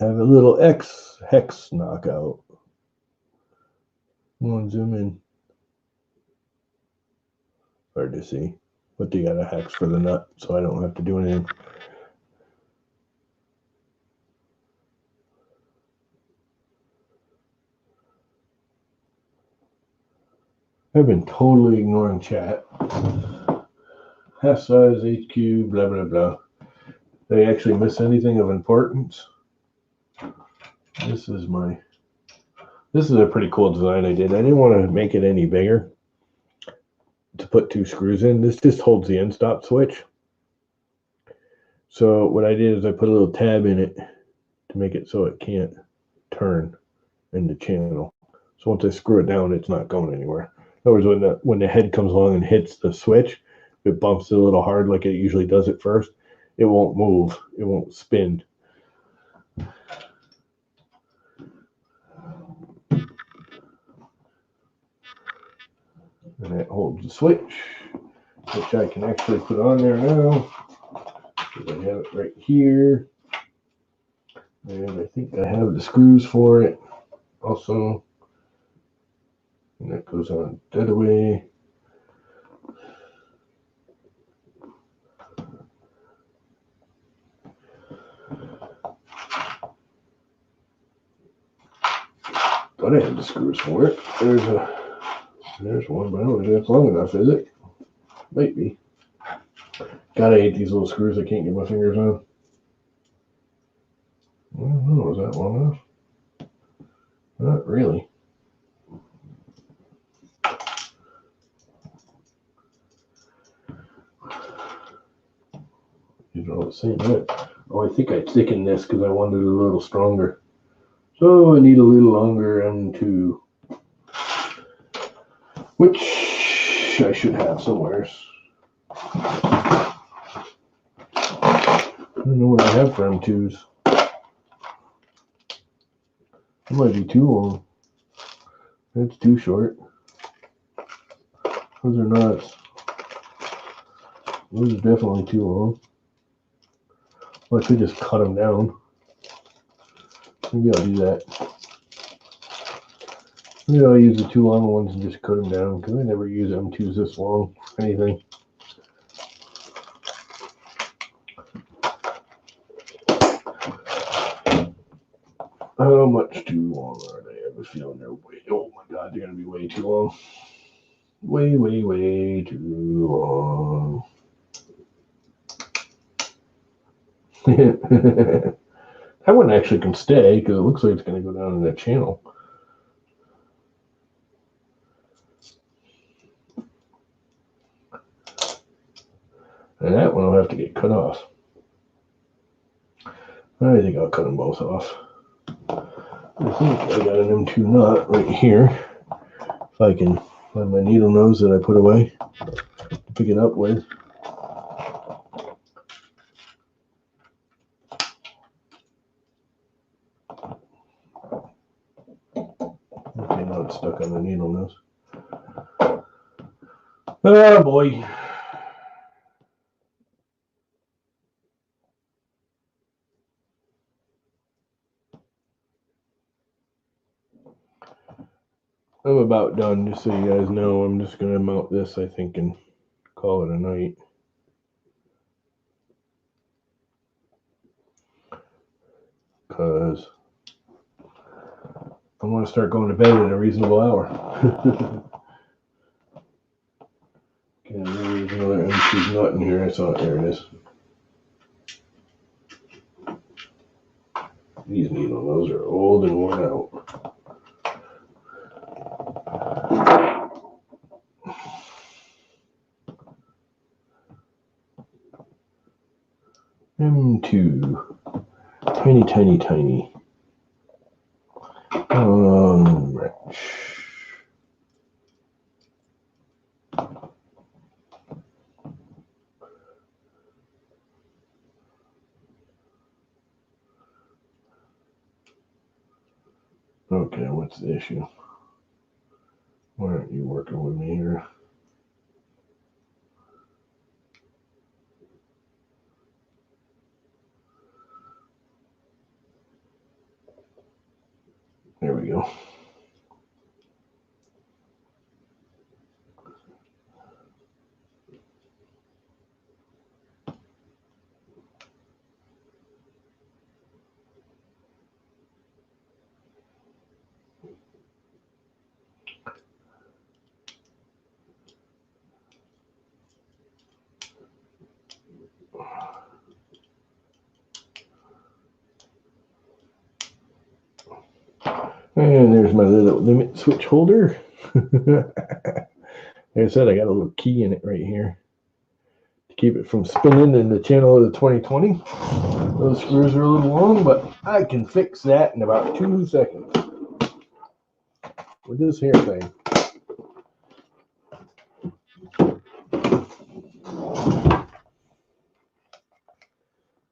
have a little hex knockout. Come on, zoom in. Hard to see. But they got a hex for the nut, so I don't have to do anything. I've been totally ignoring chat. Half size, HQ, blah, blah, blah. Did I actually miss anything of importance? This is a pretty cool design I did. I didn't want to make it any bigger to put 2 screws in. This just holds the end stop switch. So what I did is I put a little tab in it to make it so it can't turn in the channel. So once I screw it down, it's not going anywhere. In other words, when the head comes along and hits the switch, if it bumps it a little hard like it usually does at first, it won't move. It won't spin. And that holds the switch, which I can actually put on there now. Because I have it right here. And I think I have the screws for it also. And that goes on that way. Thought I had the screws for it. There's one, but I don't think that's long enough, is it? Might be. God, I hate these little screws I can't get my fingers on. I don't know, is that long enough? Not really. These are all the same width. Oh, I think I thickened this because I wanted it a little stronger. So I need a little longer M2, which I should have somewhere. I don't know what I have for M2s. It might be too long. That's too short. Those are not. Those are definitely too long. Well, I could just cut them down. Maybe I'll do that. Maybe I'll use the 2 long ones and just cut them down because I never use M2s this long for anything. How much too long are they? I have a feeling they're way. Oh my God, they're gonna be way too long. Way, way, way too long. That one actually can stay because it looks like it's going to go down in that channel. And that one will have to get cut off. I think I'll cut them both off. I think I got an M2 nut right here. If I can find my needle nose that I put away to pick it up with. Okay, now it's stuck on the needle nose. Oh boy. I'm about done, just so you guys know. I'm just going to mount this, I think, and call it a night. Because I want to start going to bed at a reasonable hour. Okay, there's another M2 nut in here. I saw it. There it is. These needle noses are old and worn out. Tiny, tiny, tiny. Wrench. Okay, what's the issue? Why aren't you working with me here? There we go. And there's my little limit switch holder. Like I said, I got a little key in it right here to keep it from spinning in the channel of the 2020. Those screws are a little long, but I can fix that in about 2 seconds with this hair thing.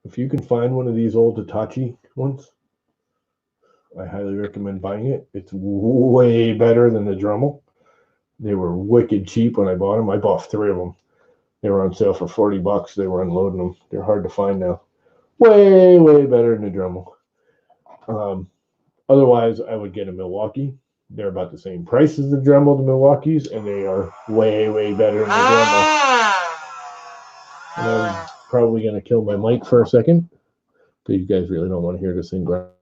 If you can find one of these old Hitachi ones, I highly recommend buying it. It's way better than the Dremel. They were wicked cheap when I bought them. I bought 3 of them. They were on sale for $40. They were unloading them. They're hard to find now. Way, way better than the Dremel. Otherwise, I would get a Milwaukee. They're about the same price as the Dremel, the Milwaukees, and they are way, way better than the Dremel. And I'm probably going to kill my mic for a second, because you guys really don't want to hear this thing grind.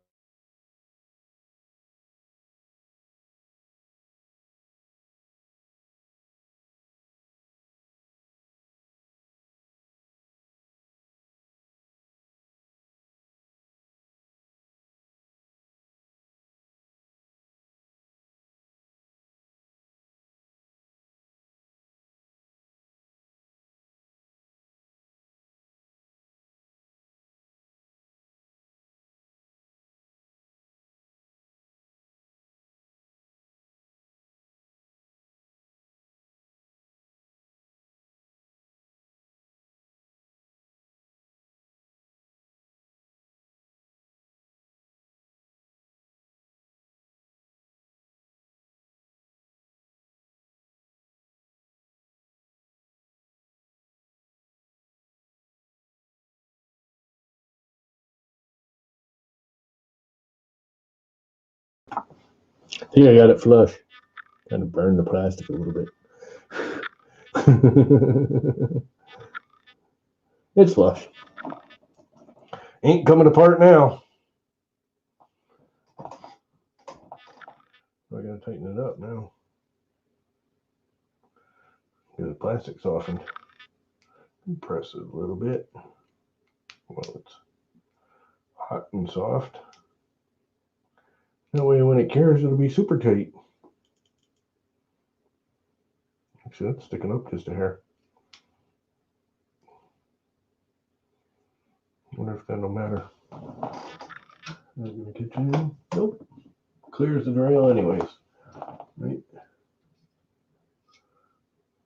I think I got it flush. Kind of burned the plastic a little bit. It's flush. Ain't coming apart now. I gotta tighten it up now. Get the plastic softened. Press it a little bit while it's hot and soft. That way when it cures, it'll be super tight. See, that's sticking up just a hair. I wonder if that'll matter. Not gonna get you. Nope. Clears the rail anyways. Right?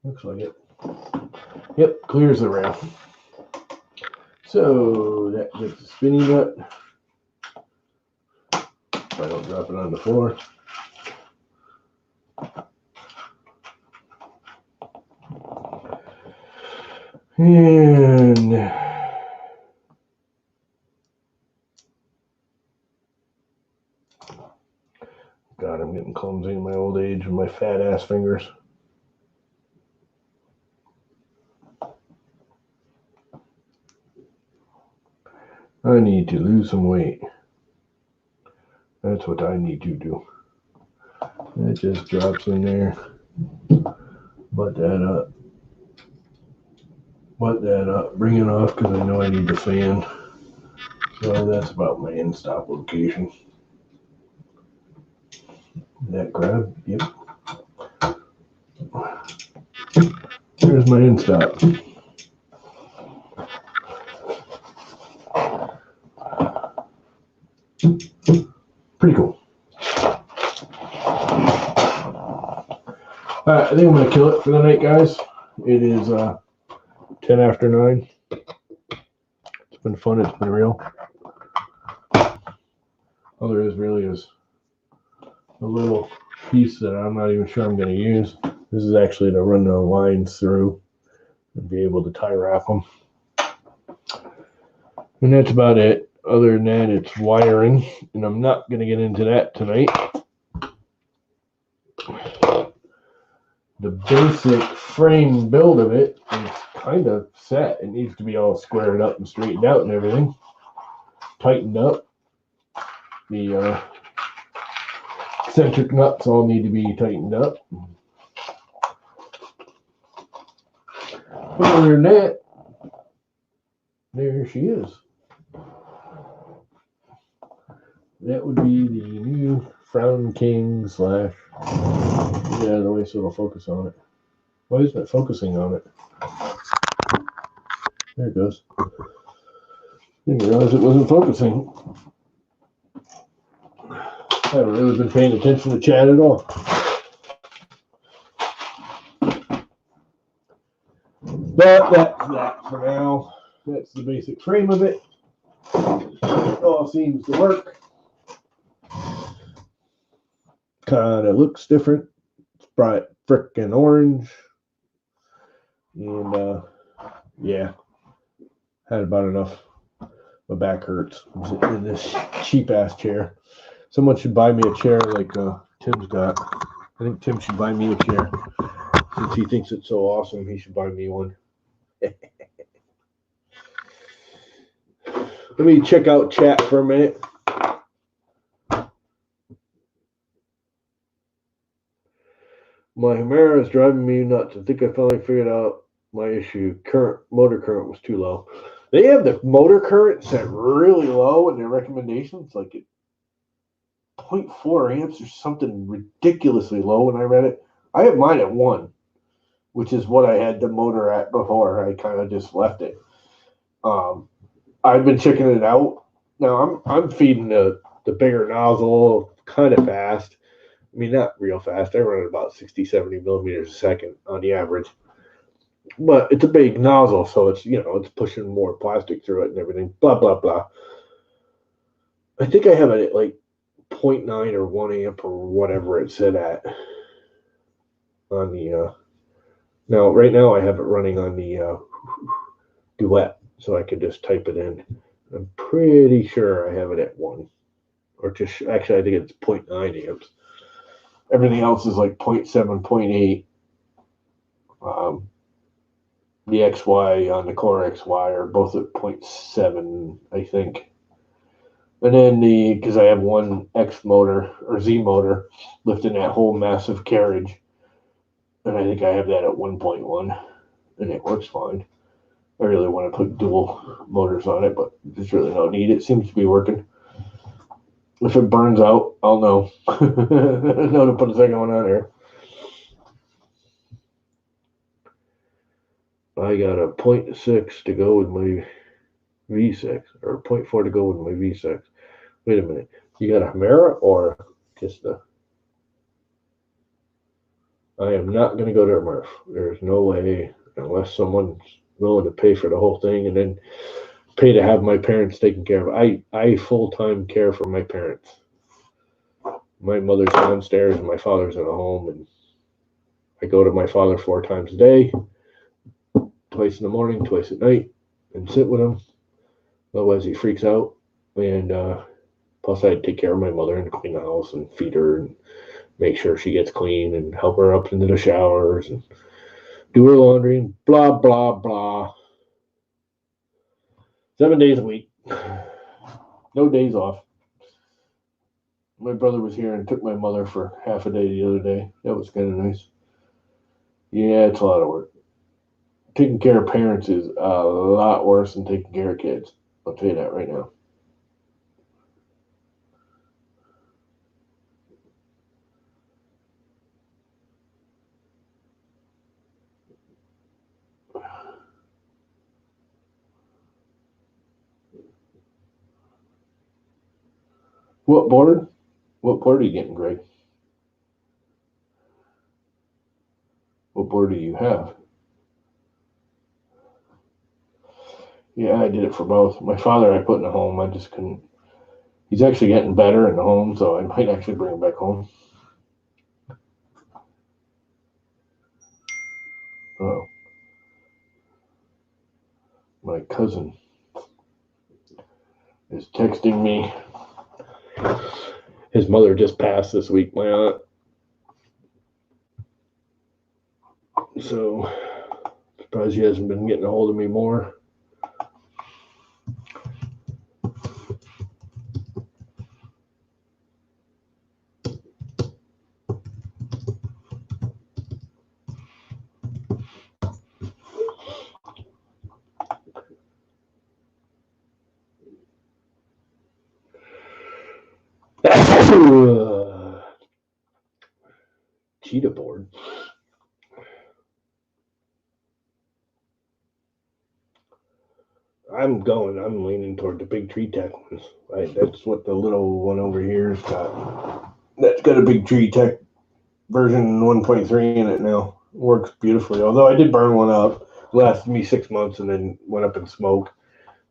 Looks like it. Yep, clears the rail. So that gets the spinny nut. If I don't drop it on the floor. And God, I'm getting clumsy in my old age with my fat ass fingers. I need to lose some weight. That's what I need to do. That just drops in there. Butt that up. Butt that up. Bring it off because I know I need the fan. So that's about my end stop location. That grab? Yep. There's my end stop. And 'cause Pretty cool. All right, I think I'm gonna kill it for the night, guys. It is 10 after 9. It's been fun. It's been real. All there is really is a little piece that I'm not even sure I'm going to use. This is actually to run the lines through and be able to tie wrap them. And that's about it. Other than that, it's wiring, and I'm not going to get into that tonight. The basic frame build of it is kind of set. It needs to be all squared up and straightened out and everything. Tightened up. The eccentric nuts all need to be tightened up. Other than that, there she is. That would be the new Frown King / yeah, the way so it'll focus on it. Why isn't it focusing on it? There it goes. Didn't realize it wasn't focusing. I haven't really been paying attention to chat at all. But that's that for now. That's the basic frame of it. It all seems to work. Kind of looks different. It's bright frickin' orange. And yeah, had about enough. My back hurts. I'm sitting in this cheap ass chair. Someone should buy me a chair like Tim's got. I think Tim should buy me a chair. Since he thinks it's so awesome, he should buy me one. Let me check out chat for a minute. My Hemera is driving me nuts. I think I finally figured out my issue. Motor current was too low. They have the motor current set really low in their recommendations, like at 0.4 amps or something ridiculously low when I read it. I have mine at 1, which is what I had the motor at before. I kind of just left it. I've been checking it out. Now I'm feeding the bigger nozzle kind of fast. I mean, not real fast. I run at about 60, 70 millimeters a second on the average. But it's a big nozzle, so it's, it's pushing more plastic through it and everything. Blah, blah, blah. I think I have it at like 0.9 or 1 amp or whatever it said at on the now right now I have it running on the Duet, so I could just type it in. I'm pretty sure I have it at 1, or just actually I think it's 0.9 amps. Everything else is like 0.7, 0.8. The XY on the Core XY are both at 0.7, I think. And then because I have one X motor or Z motor lifting that whole massive carriage, and I think I have that at 1.1, and it works fine. I really want to put dual motors on it, but there's really no need. It seems to be working. If it burns out, I'll know. Know to put a second one on there. I got a 0.6 to go with my V6, or 0.4 to go with my V6. Wait a minute. You got a Hemera or just the... I am not going to go to a Murph. There's no way, unless someone's willing to pay for the whole thing and then pay to have my parents taken care of. I full-time care for my parents. My mother's downstairs and my father's in a home, and I go to my father 4 times a day, twice in the morning, twice at night, and sit with him. Otherwise he freaks out. And plus I take care of my mother and clean the house and feed her and make sure she gets clean and help her up into the showers and do her laundry and blah, blah, blah. 7 days a week. No days off. My brother was here and took my mother for half a day the other day. That was kind of nice. Yeah, it's a lot of work. Taking care of parents is a lot worse than taking care of kids. I'll tell you that right now. What board? What board are you getting, Greg? What board do you have? Yeah, I did it for both. My father I put in the home. I just couldn't. He's actually getting better in the home, so I might actually bring him back home. Oh, my cousin is texting me. His mother just passed this week, my aunt. So, surprised he hasn't been getting a hold of me more. Cheetah board. I'm leaning toward the big tree tech ones. That's what the little one over here's got. That's got a big tree tech version 1.3 in it now. Works beautifully. Although I did burn one up. Lasted me 6 months and then went up in smoke.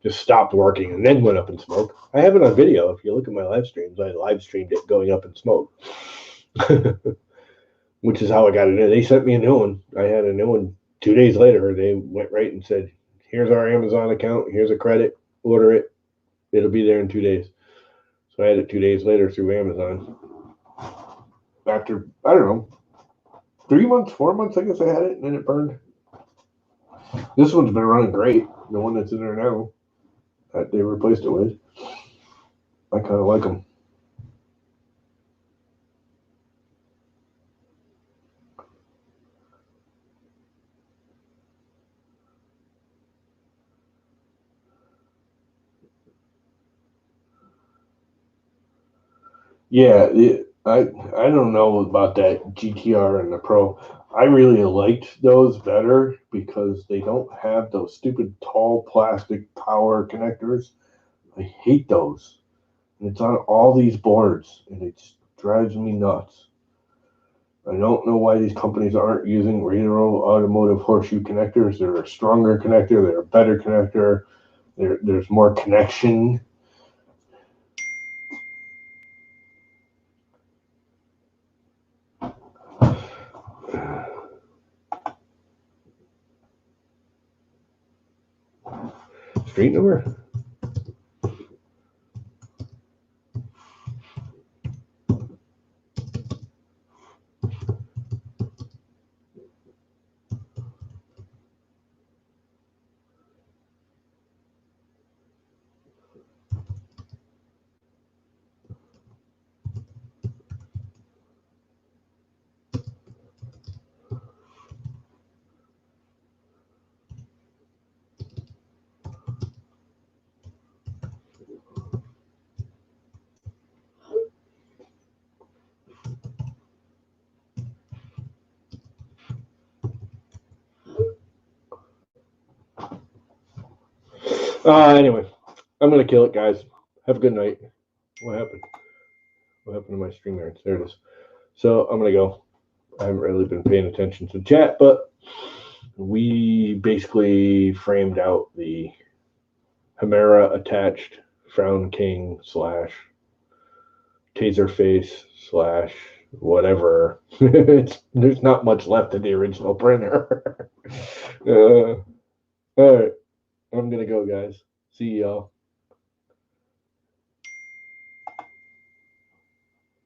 Just stopped working and then went up in smoke. I have it on video. If you look at my live streams, I live streamed it going up in smoke. Which is how I got it in. They sent me a new one. I had a new one 2 days later. They went right and said, here's our Amazon account. Here's a credit. Order it. It'll be there in 2 days. So I had it 2 days later through Amazon. After, I don't know, 3 months, 4 months, I guess I had it, and then it burned. This one's been running great. The one that's in there now that they replaced it with. I kind of like them. Yeah, I don't know about that GTR and the Pro. I really liked those better because they don't have those stupid tall plastic power connectors. I hate those. And it's on all these boards, and it just drives me nuts. I don't know why these companies aren't using Retro Automotive horseshoe connectors. They're a stronger connector. They're a better connector. There's more connection. Street number? Anyway, I'm going to kill it, guys. Have a good night. What happened? What happened to my stream there? There it is. So I'm going to go. I haven't really been paying attention to chat, but we basically framed out the Hemera attached Frown King / taser face / whatever. There's not much left of the original printer. All right. I'm going to go, guys. See y'all.